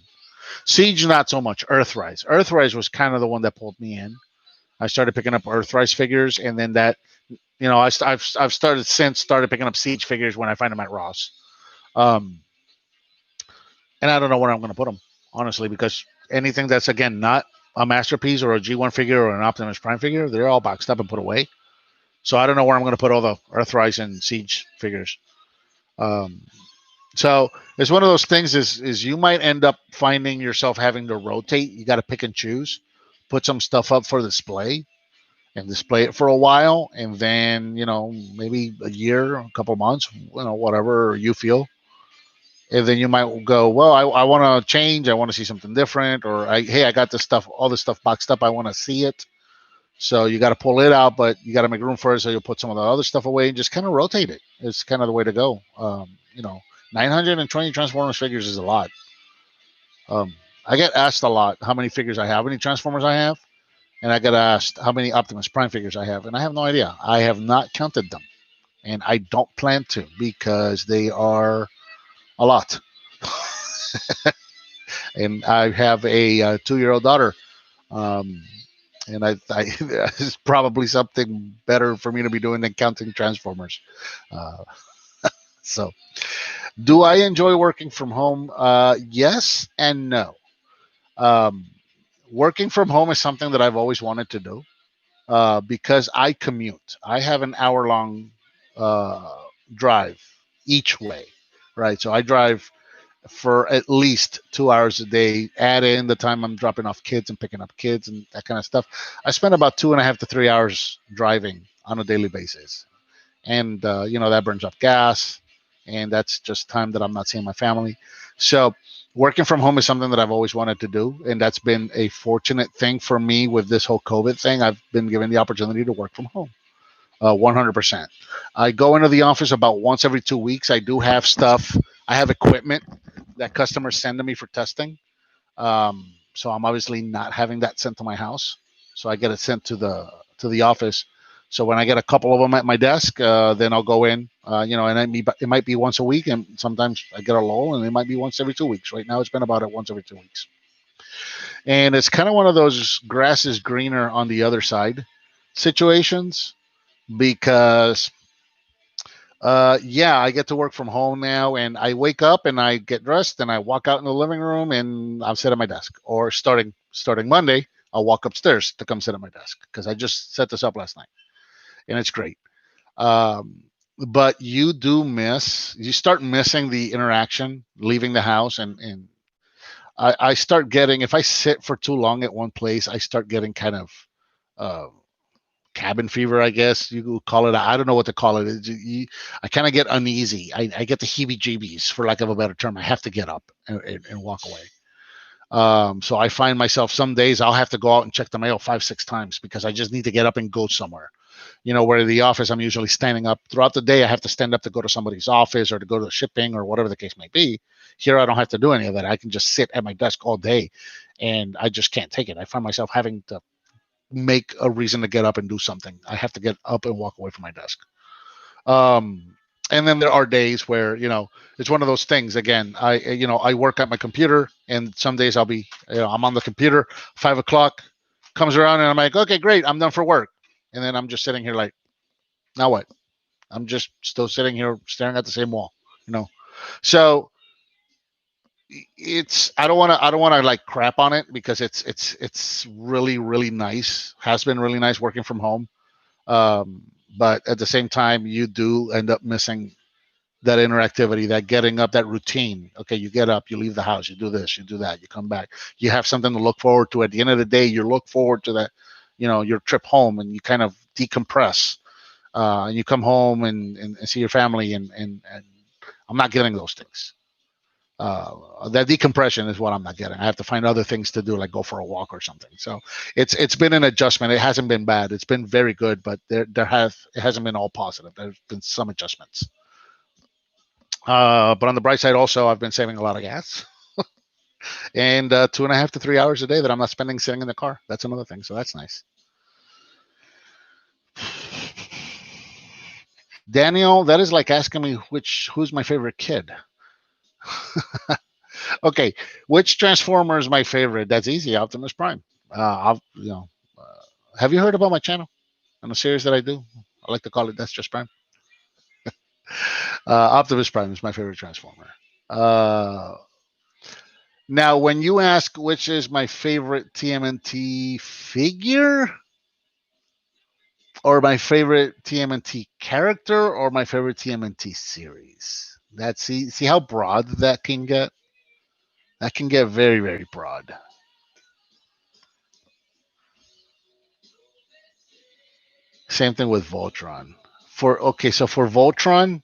Siege not so much. Earthrise. Earthrise was kind of the one that pulled me in. I started picking up Earthrise figures, and then that, I've started picking up Siege figures when I find them at Ross. And I don't know where I'm going to put them, honestly, because anything that's, again, not a Masterpiece or a G1 figure or an Optimus Prime figure, they're all boxed up and put away. So I don't know where I'm going to put all the Earthrise and Siege figures. So it's one of those things is you might end up finding yourself having to rotate. You got to pick and choose, put some stuff up for display and display it for a while. And then, maybe a year, a couple months, whatever you feel. And then you might go, well, I want to change. I want to see something different. Or, hey, I got all this stuff boxed up. I want to see it. So you got to pull it out, but you got to make room for it. So you'll put some of the other stuff away and just kind of rotate it. It's kind of the way to go. 920 Transformers figures is a lot. I get asked a lot how many figures I have, how many Transformers I have, and I get asked how many Optimus Prime figures I have, and I have no idea. I have not counted them, and I don't plan to because they are a lot. And I have a 2-year-old daughter. And I it's probably something better for me to be doing than counting Transformers. So, do I enjoy working from home? Yes and no. Working from home is something that I've always wanted to do because I commute. I have an hour-long drive each way, right? So I drive for at least 2 hours a day. Add in the time I'm dropping off kids and picking up kids and that kind of stuff. I spend about 2.5 to 3 hours driving on a daily basis, and that burns up gas, and that's just time that I'm not seeing my family. So working from home is something that I've always wanted to do, and that's been a fortunate thing for me with this whole COVID thing. I've been given the opportunity to work from home. 100%. I go into the office about once every 2 weeks. I do have stuff. I have equipment that customers send to me for testing. So I'm obviously not having that sent to my house. So I get it sent to the office. So when I get a couple of them at my desk, then I'll go in, and it might be once a week, and sometimes I get a lull, and it might be once every 2 weeks. Right now, it's been about once every 2 weeks. And it's kind of one of those grass is greener on the other side situations because I get to work from home now, and I wake up and I get dressed and I walk out in the living room and I'll sit at my desk. Or starting Monday, I'll walk upstairs to come sit at my desk because I just set this up last night, and it's great. But you start missing the interaction, leaving the house, and I start getting, if I sit for too long at one place, I start getting kind of cabin fever, I guess you could call it. I don't know what to call it. I kind of get uneasy. I get the heebie-jeebies, for lack of a better term. I have to get up and walk away. So I find myself some days I'll have to go out and check the mail 5-6 times because I just need to get up and go somewhere. Where the office, I'm usually standing up throughout the day. I have to stand up to go to somebody's office or to go to shipping or whatever the case may be. Here, I don't have to do any of that. I can just sit at my desk all day, and I just can't take it. I find myself having to make a reason to get up and do something. I have to get up and walk away from my desk. And then there are days where, it's one of those things. Again, I work at my computer, and some days I'll be, I'm on the computer, 5 o'clock comes around, and I'm like, okay, great, I'm done for work. And then I'm just sitting here like, now what? I'm just still sitting here staring at the same wall, So I don't want to like crap on it, because it's really, really nice. Has been really nice working from home. But at the same time, you do end up missing that interactivity, that getting up, that routine. Okay, you get up, you leave the house, you do this, you do that, you come back. You have something to look forward to. At the end of the day, you look forward to that, your trip home, and you kind of decompress. And you come home and see your family, and I'm not getting those things. That decompression is what I'm not getting. I have to find other things to do, like go for a walk or something. So it's been an adjustment. It hasn't been bad. It's been very good, but it hasn't been all positive. There's been some adjustments. But on the bright side, also, I've been saving a lot of gas, and 2.5 to 3 hours a day that I'm not spending sitting in the car. That's another thing. So that's nice. Daniel, that is like asking me who's my favorite kid. Okay, which Transformer is my favorite? That's easy. Optimus Prime. Have you heard about my channel and the series that I do? I like to call it That's Just Prime. Optimus Prime is my favorite Transformer. Now, when you ask which is my favorite TMNT figure, or my favorite TMNT character, or my favorite TMNT series, see how broad that can get. That can get very, very broad. Same thing with Voltron. So for Voltron,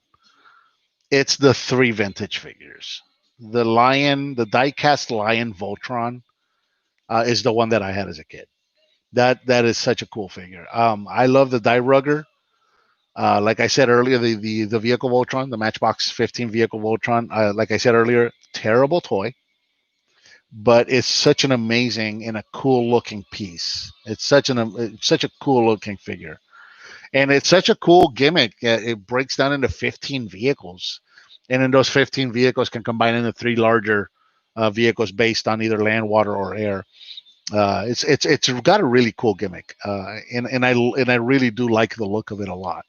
it's the 3 vintage figures. The Lion, the diecast Lion Voltron, is the one that I had as a kid. That is such a cool figure. I love the Die Rugger. Like I said earlier, the vehicle Voltron, the Matchbox 15 vehicle Voltron. Like I said earlier, terrible toy, but it's such an amazing and a cool looking piece. It's such a cool looking figure. And it's such a cool gimmick. It breaks down into 15 vehicles, and in those 15 vehicles can combine into 3 larger vehicles based on either land, water, or air. It's got a really cool gimmick, and I really do like the look of it a lot.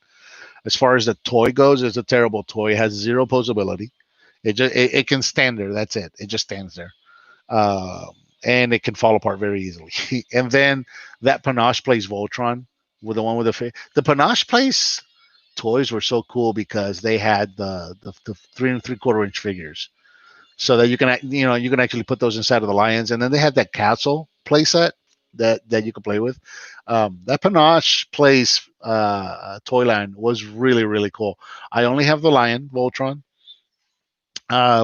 As far as the toy goes, it's a terrible toy. It has 0 posability. It can stand there. That's it. It just stands there, and it can fall apart very easily. And then that Panache Place Voltron, with the one with the Panache Place toys were so cool because they had the 3 3/4 inch figures, so that you can actually put those inside of the Lions. And then they had that castle playset that you could play with. That Panache Place toy line was really, really cool. I only have the Lion Voltron,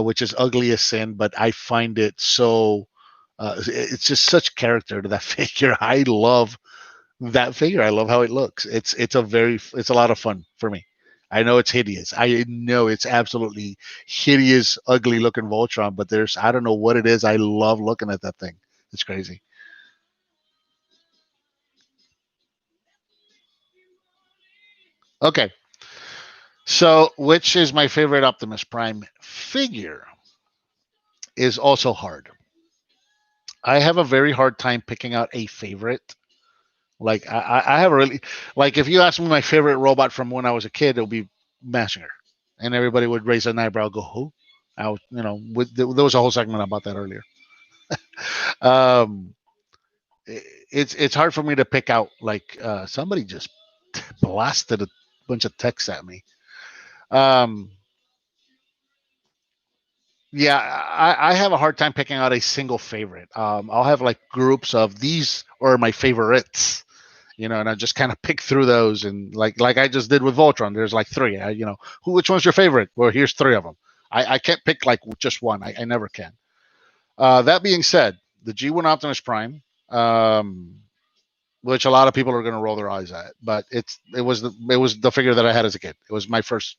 which is ugly as sin, but I find it so. It's just such character to that figure. I love that figure. I love how it looks. It's a lot of fun for me. I know it's hideous. I know it's absolutely hideous, ugly looking Voltron, but I don't know what it is. I love looking at that thing. It's crazy. Okay. So, which is my favorite Optimus Prime figure is also hard. I have a very hard time picking out a favorite. Like I have a really, like, if you ask me my favorite robot from when I was a kid, it would be Mazinger, and everybody would raise an eyebrow, go who? There was a whole segment about that earlier. um, it's hard for me to pick out. Like somebody just blasted a bunch of text at me. Um, yeah, I have a hard time picking out a single favorite. I'll have like groups of these or my favorites, and I just kind of pick through those, and like I just did with Voltron. There's like 3. Which one's your favorite? Well, here's 3 of them. I can't pick like just one. I never can. That being said, the G1 Optimus Prime, which a lot of people are going to roll their eyes at. But it was the figure that I had as a kid. It was my first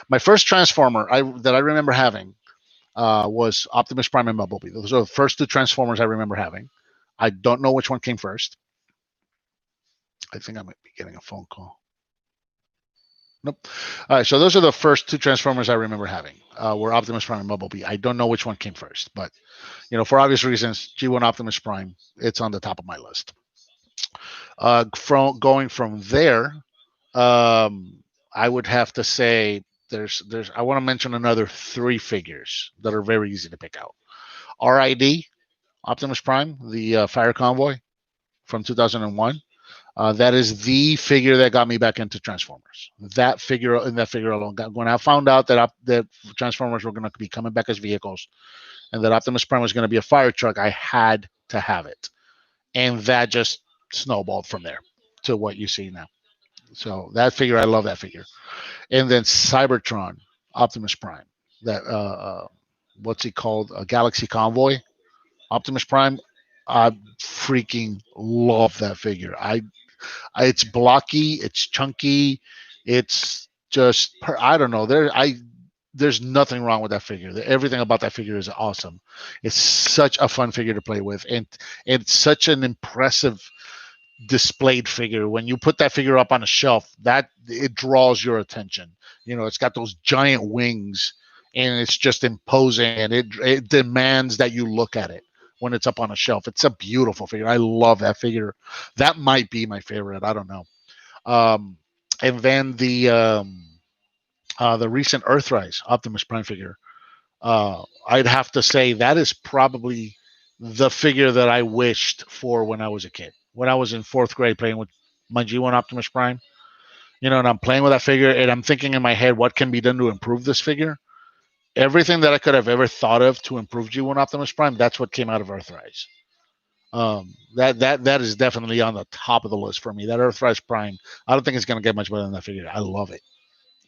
my first Transformer that I remember having was Optimus Prime and Bumblebee. Those are the first two Transformers I remember having. I don't know which one came first. I think I might be getting a phone call. Nope. All right, so those are the first two Transformers I remember having. Were Optimus Prime and Bumblebee. I don't know which one came first, but for obvious reasons, G1 Optimus Prime, it's on the top of my list. From going from there, I would have to say there's I want to mention another three figures that are very easy to pick out. RID, Optimus Prime, the Fire Convoy from 2001. That is the figure that got me back into Transformers. That figure alone. When I found out that Transformers were going to be coming back as vehicles, and that Optimus Prime was going to be a fire truck, I had to have it, and that just snowballed from there to what you see now. So that figure, I love that figure. And then Cybertron, Optimus Prime. That what's he called? A Galaxy Convoy, Optimus Prime. I freaking love that figure. It's blocky, it's chunky, it's just I don't know. There's nothing wrong with that figure. Everything about that figure is awesome. It's such a fun figure to play with, and it's such an impressive displayed figure. When you put that figure up on a shelf, that it draws your attention. It's got those giant wings, and it's just imposing, and it demands that you look at it when it's up on a shelf. It's a beautiful figure. I love that figure. That might be my favorite. I don't know. And then the recent Earthrise Optimus Prime figure, I'd have to say that is probably the figure that I wished for when I was a kid. When I was in fourth grade playing with my G1 Optimus Prime, and I'm playing with that figure, and I'm thinking in my head, what can be done to improve this figure? Everything that I could have ever thought of to improve G1 Optimus Prime, that's what came out of Earthrise. That is definitely on the top of the list for me. That Earthrise Prime, I don't think it's going to get much better than that figure. I love it.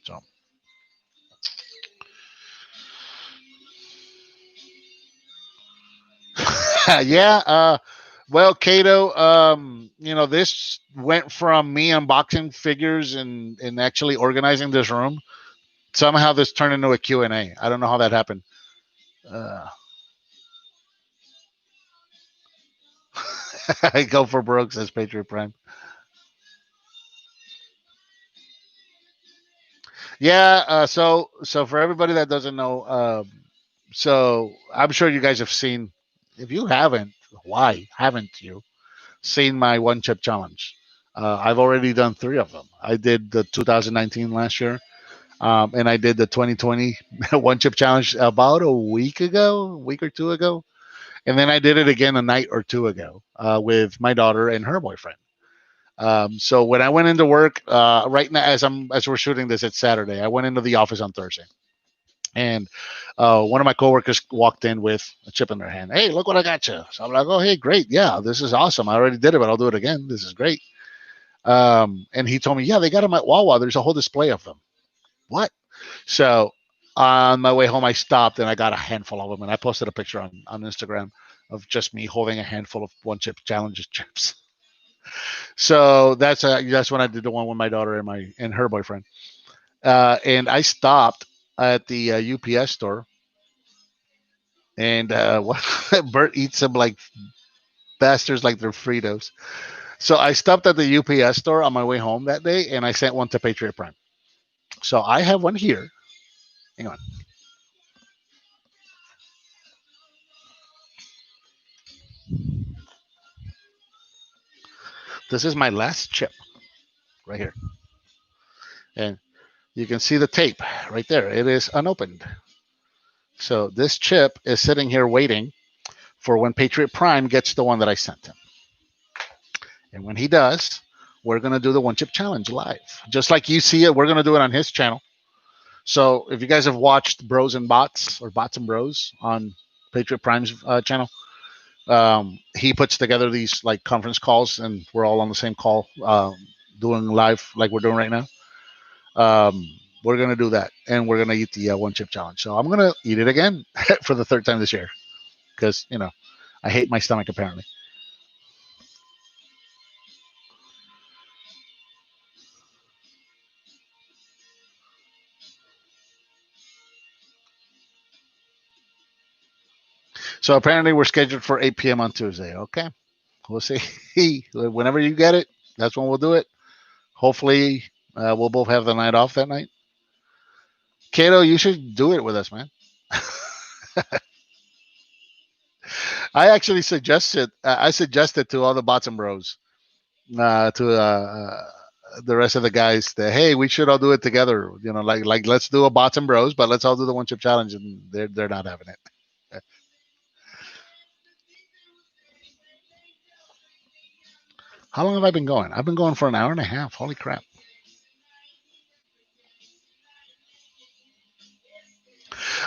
So. Yeah. Well, Kato, this went from me unboxing figures and actually organizing this room. Somehow this turned into a Q&A. I don't know how that happened. I go for broke, says Patriot Prime. Yeah. So for everybody that doesn't know, so I'm sure you guys have seen. If you haven't, why haven't you seen my one chip challenge? I've already done 3 of them. I did the 2019 last year, and I did the 2020 one chip challenge about a week or 2 ago, and then I did it again a night or 2 ago with my daughter and her boyfriend. So when I went into work, right now as we're shooting this, it's Saturday. I went into the office on Thursday, and one of my coworkers walked in with a chip in their hand. Hey, look what I got you. So I'm like, oh, hey, great. Yeah, this is awesome. I already did it, but I'll do it again. This is great. And he told me, yeah, they got them at Wawa. There's a whole display of them. What? So on my way home, I stopped and I got a handful of them. And I posted a picture on Instagram of just me holding a handful of one chip challenges chips. So that's when I did the one with my daughter and her boyfriend. And I stopped at the UPS store, and Bert eats them like bastards, like they're Fritos. So I stopped at the UPS store on my way home that day, and I sent one to Patriot Prime. So I have one here. Hang on. This is my last chip right here. And you can see the tape right there. It is unopened. So this chip is sitting here waiting for when Patriot Prime gets the one that I sent him. And when he does, we're going to do the one chip challenge live. Just like you see it, we're going to do it on his channel. So if you guys have watched Bros and Bots or Bots and Bros on Patriot Prime's channel, he puts together these like conference calls, and we're all on the same call doing live like we're doing right now. We're going to do that, and we're going to eat the one chip challenge. So I'm going to eat it again for the 3rd time this year because, I hate my stomach apparently. So apparently we're scheduled for 8 p.m. on Tuesday. Okay, we'll see. Whenever you get it, that's when we'll do it. Hopefully, we'll both have the night off that night. Kato, you should do it with us, man. I actually suggested. I suggested to all the bots and bros, to the rest of the guys, that hey, we should all do it together. You know, like let's do a bots and bros, but let's all do the one chip challenge, and they're not having it. How long have I been going? I've been going for an hour and a half. Holy crap!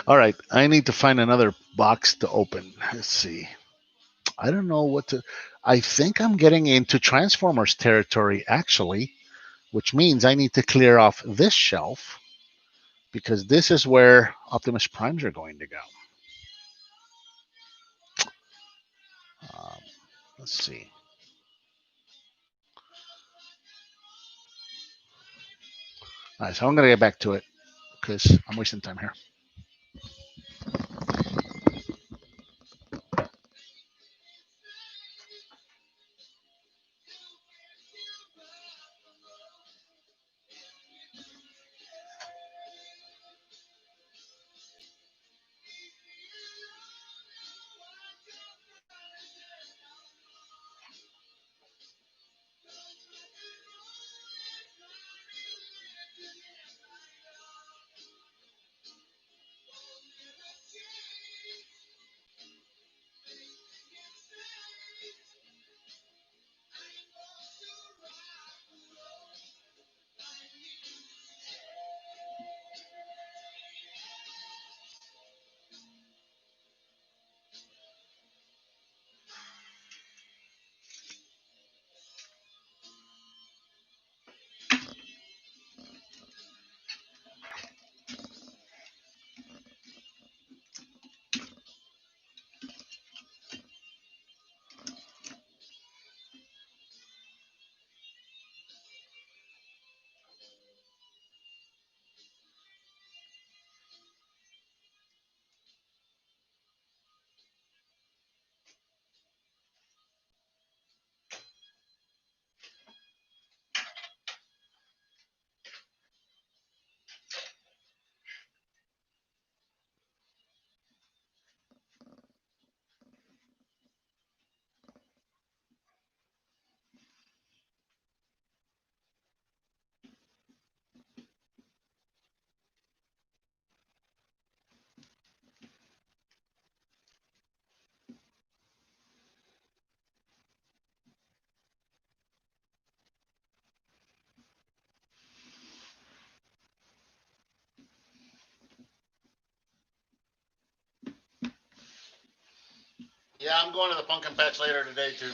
All right, I need to find another box to open. Let's see. I don't know what to. I think I'm getting into Transformers territory, actually, which means I need to clear off this shelf because this is where Optimus Primes are going to go. Um, let's see. All right, so I'm going to get back to it because I'm wasting time here. Yeah, I'm going to the pumpkin patch later today too.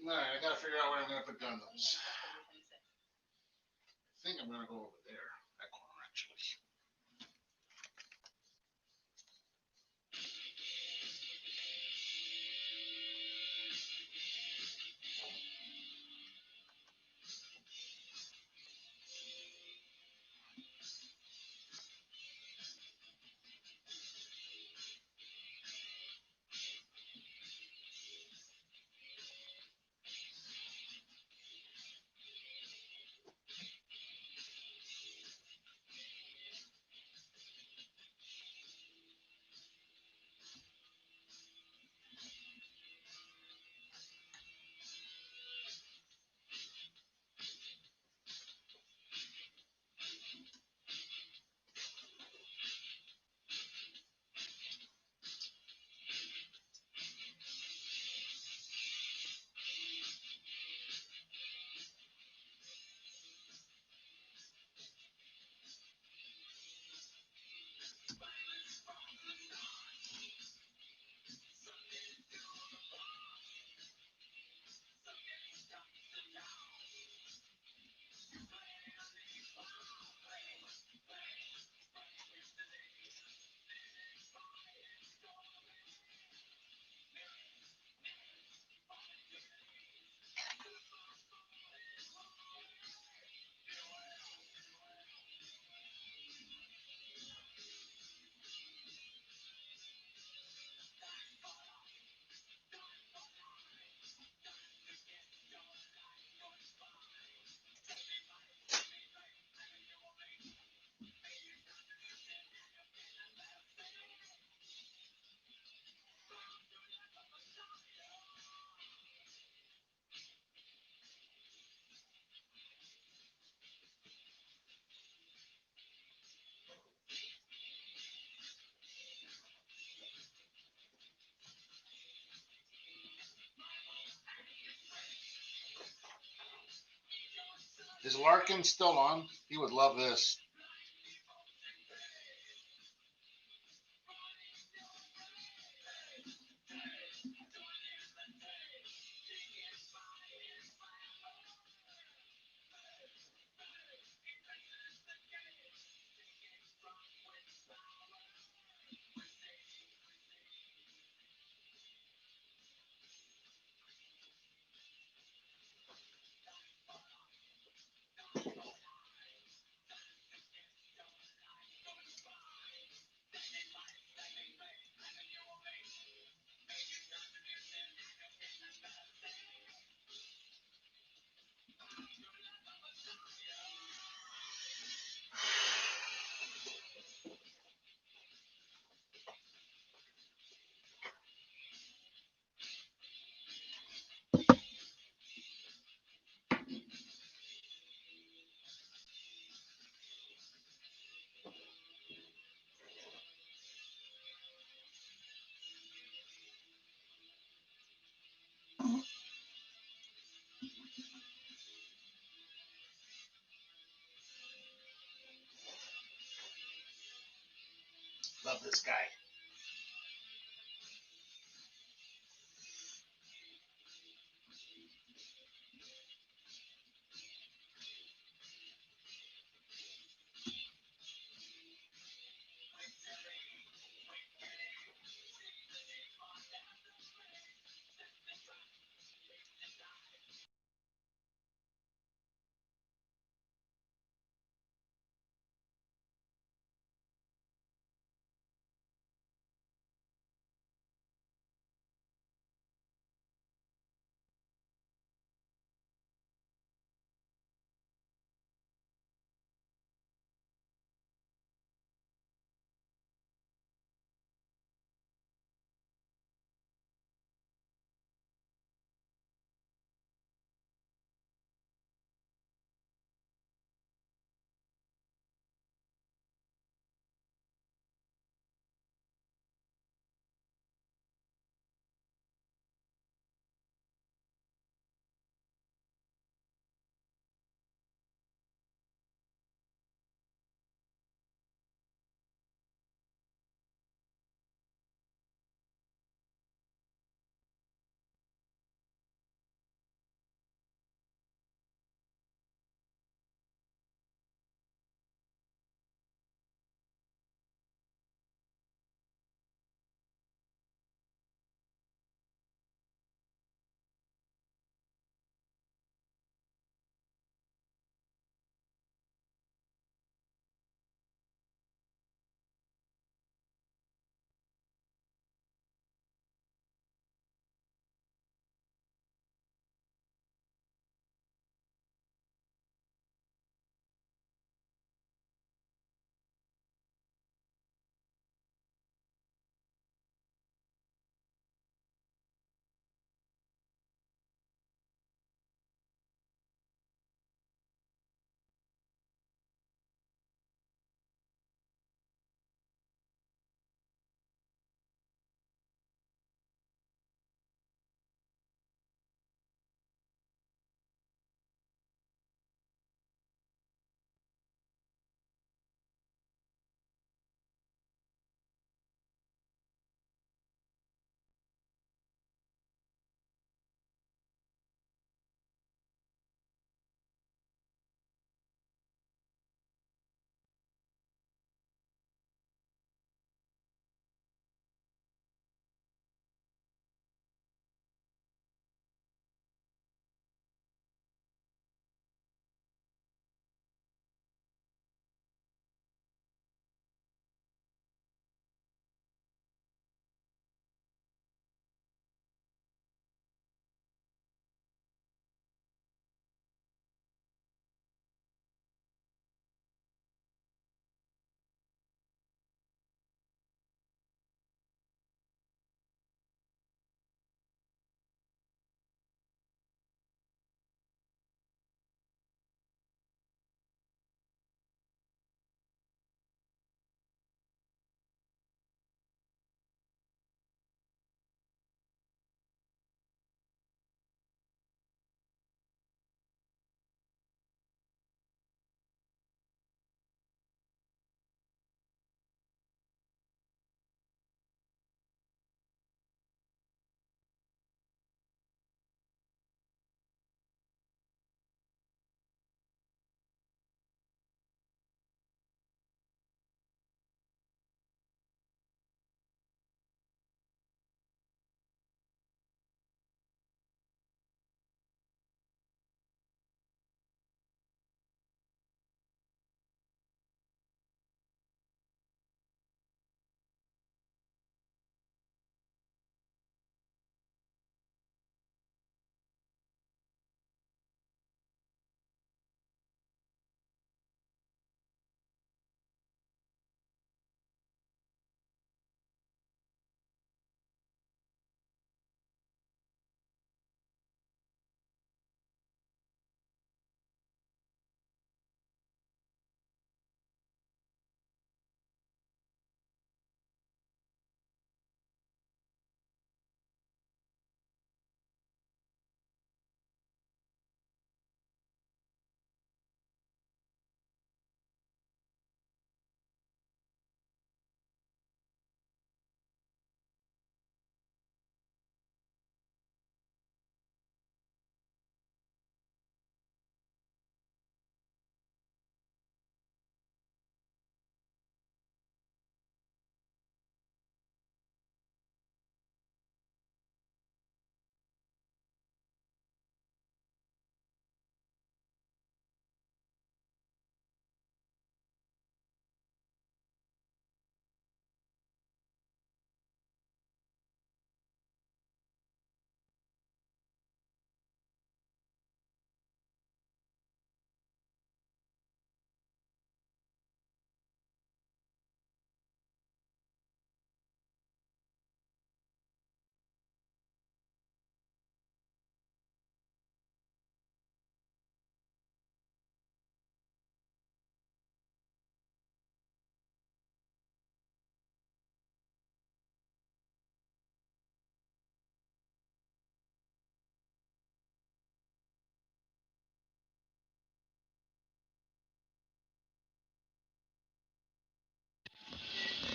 All right, I gotta figure out where I'm gonna put gundams. I think I'm gonna go over there, that corner actually. Is Larkin still on? He would love this. Love this guy.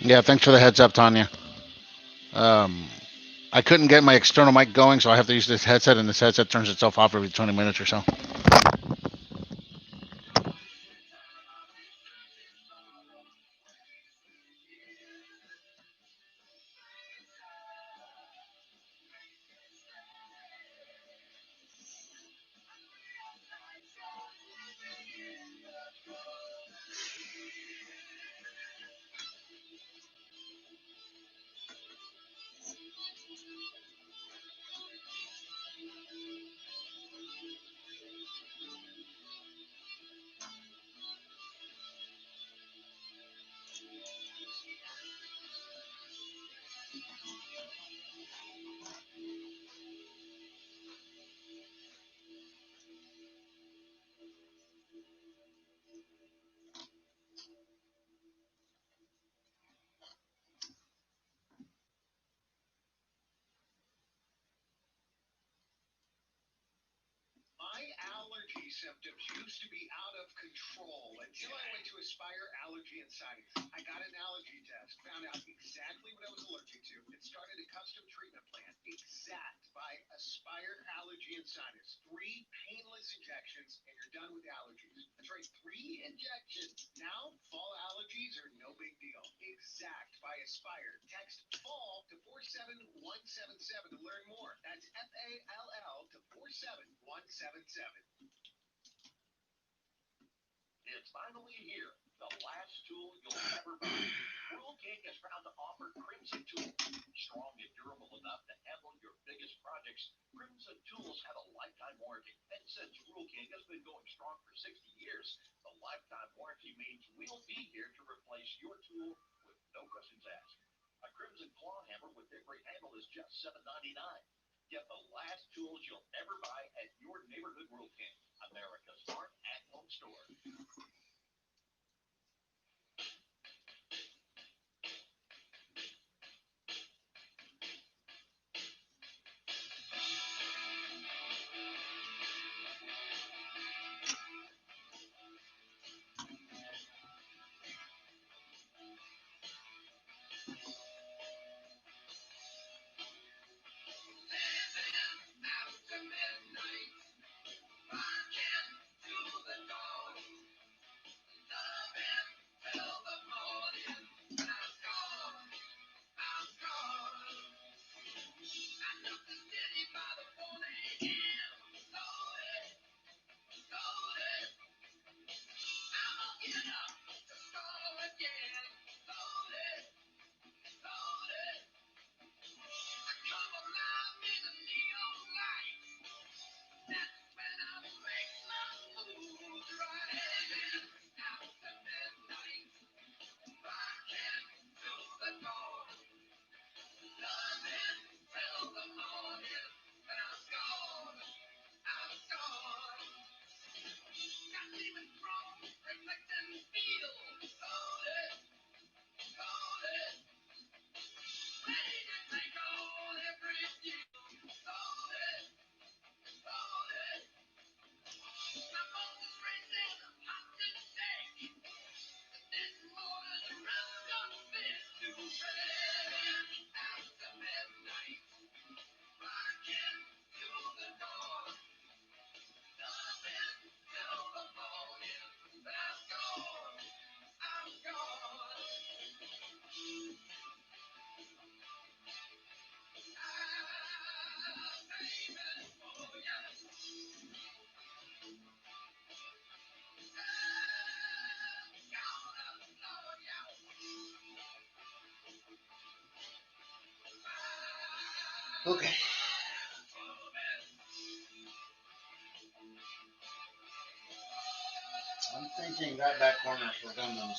Yeah, thanks for the heads up, Tanya. Um, I couldn't get my external mic going, so I have to use this headset, and this headset turns itself off every 20 minutes or so. Okay. I'm thinking that back corner for Gundams.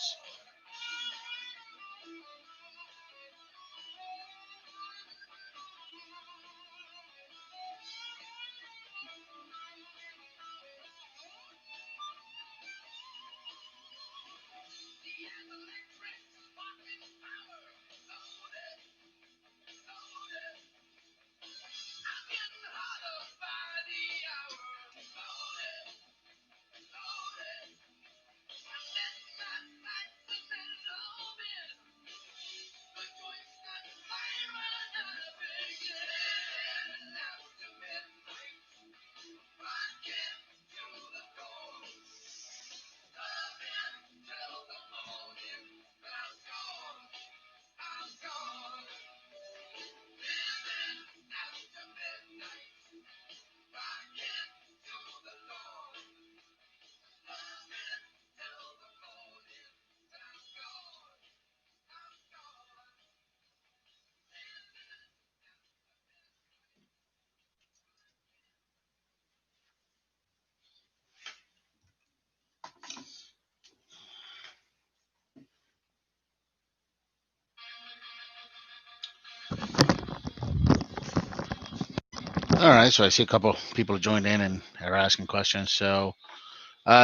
All right, so I see a couple people joined in and are asking questions. So,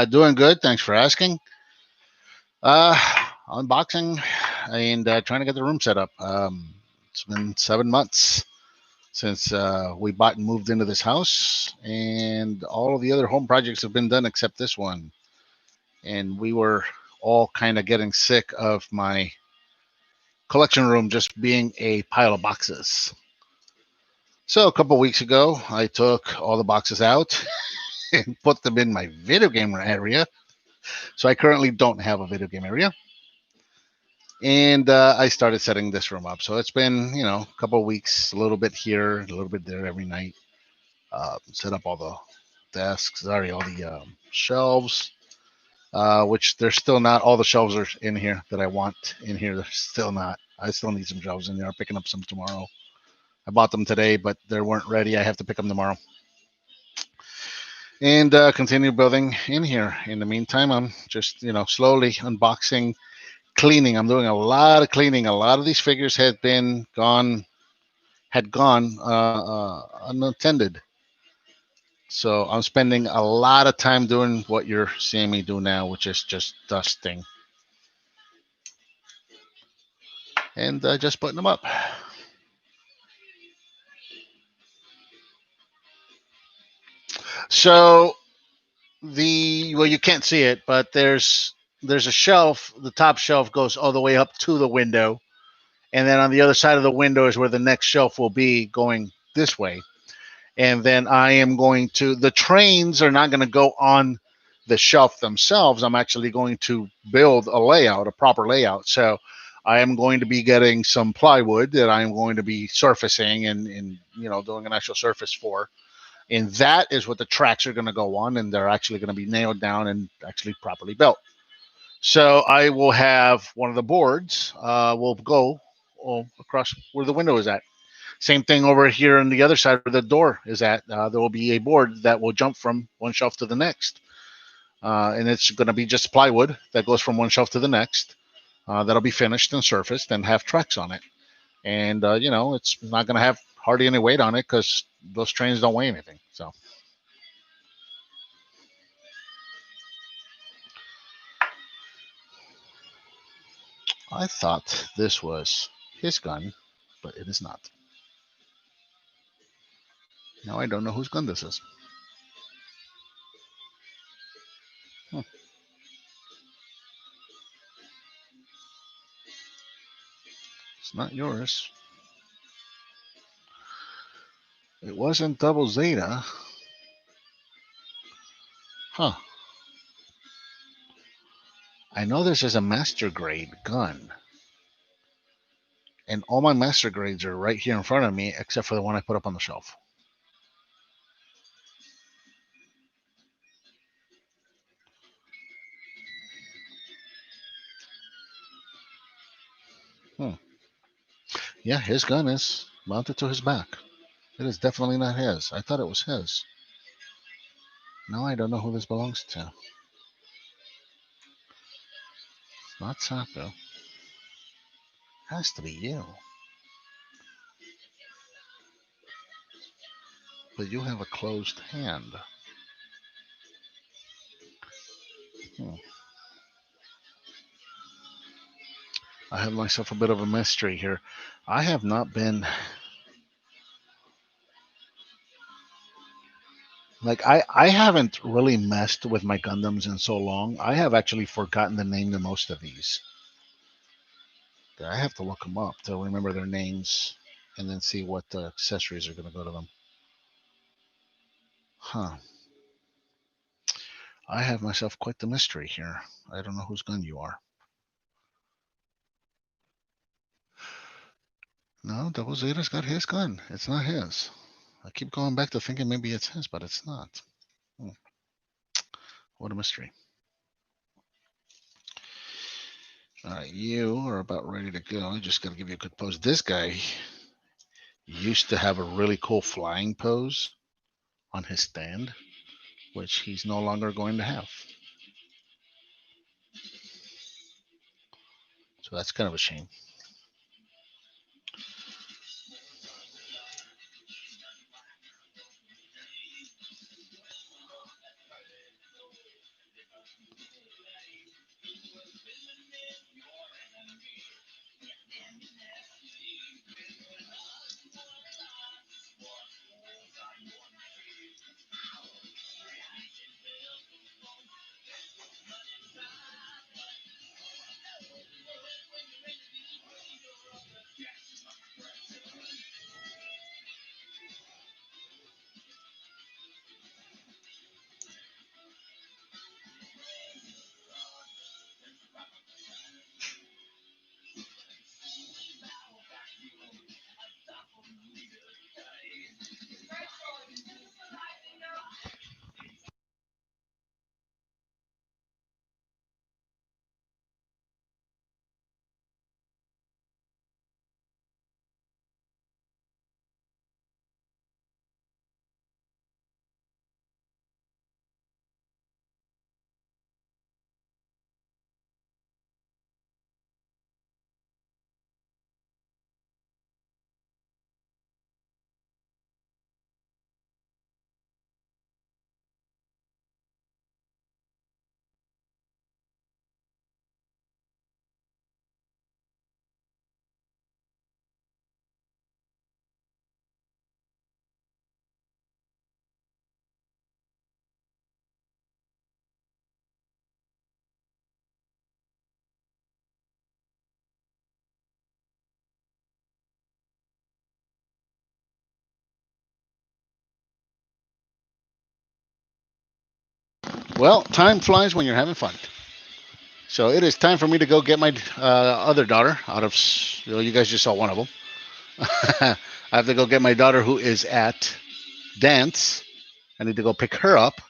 doing good. Thanks for asking. Uh, Unboxing and trying to get the room set up. It's been 7 months since we bought and moved into this house, and all of the other home projects have been done except this one. And we were all kind of getting sick of my collection room just being a pile of boxes. So a couple weeks ago, I took all the boxes out and put them in my video game area. So I currently don't have a video game area. And I started setting this room up. So it's been, a couple of weeks, a little bit here, a little bit there every night. Set up all the desks, all the shelves, which there's still not all the shelves are in here that I want in here. They're still not. I still need some shelves in there. I'm picking up some tomorrow. I bought them today, but they weren't ready. I have to pick them tomorrow. And continue building in here. In the meantime, I'm just, slowly unboxing, cleaning. I'm doing a lot of cleaning. A lot of these figures had gone unattended. So I'm spending a lot of time doing what you're seeing me do now, which is just dusting and just putting them up. So you can't see it, but there's a shelf. The top shelf goes all the way up to the window, and then on the other side of the window is where the next shelf will be going this way. And then the trains are not going to go on the shelf themselves. I'm actually going to build a proper layout. So I am going to be getting some plywood that I am going to be surfacing and doing an actual surface for. And that is what the tracks are going to go on, and they're actually going to be nailed down and actually properly built. So I will have one of the boards will go across where the window is at. Same thing over here on the other side where the door is at. There will be a board that will jump from one shelf to the next. And it's going to be just plywood that goes from one shelf to the next. That'll be finished and surfaced and have tracks on it. And, it's not going to have hardly any weight on it because those trains don't weigh anything. So. I thought this was his gun, but it is not. Now I don't know whose gun this is. It's not yours. It wasn't Double Zeta. Huh. I know this is a master grade gun. And all my master grades are right here in front of me, except for the one I put up on the shelf. Yeah, his gun is mounted to his back. It is definitely not his. I thought it was his. Now I don't know who this belongs to. It's not Saco. Has to be you. But you have a closed hand. I have myself a bit of a mystery here. I have not been I haven't really messed with my Gundams in so long. I have actually forgotten the name to most of these. I have to look them up to remember their names and then see what accessories are going to go to them. Huh. I have myself quite the mystery here. I don't know whose gun you are. No, Double Zeta's got his gun. It's not his. I keep going back to thinking maybe it's his, but it's not. What a mystery. All right, you are about ready to go. I just got to give you a good pose. This guy used to have a really cool flying pose on his stand, which he's no longer going to have. So that's kind of a shame. Well, time flies when you're having fun. So it is time for me to go get my other daughter out of. You guys just saw one of them. I have to go get my daughter who is at dance. I need to go pick her up.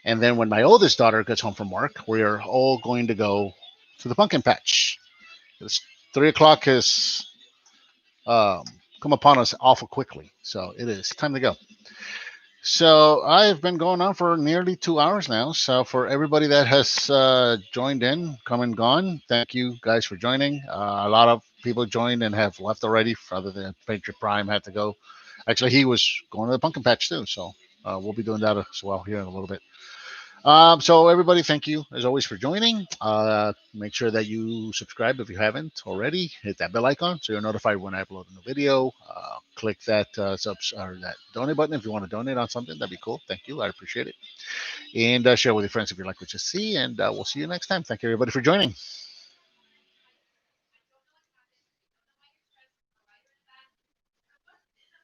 And then when my oldest daughter gets home from work, we are all going to go to the pumpkin patch. It's 3 o'clock has um, come upon us awful quickly. So it is time to go. So I've been going on for nearly 2 hours now. So for everybody that has joined in, come and gone, thank you guys for joining. A lot of people joined and have left already. Other than Patriot Prime had to go. Actually, he was going to the pumpkin patch too. So we'll be doing that as well here in a little bit. So everybody, thank you as always for joining. Make sure that you subscribe if you haven't already. Hit that bell icon so you're notified when I upload a new video. Click that subs or that donate button if you want to donate on something. That'd be cool. Thank you. I appreciate it. And share with your friends if you like what you see. And we'll see you next time. Thank you everybody for joining.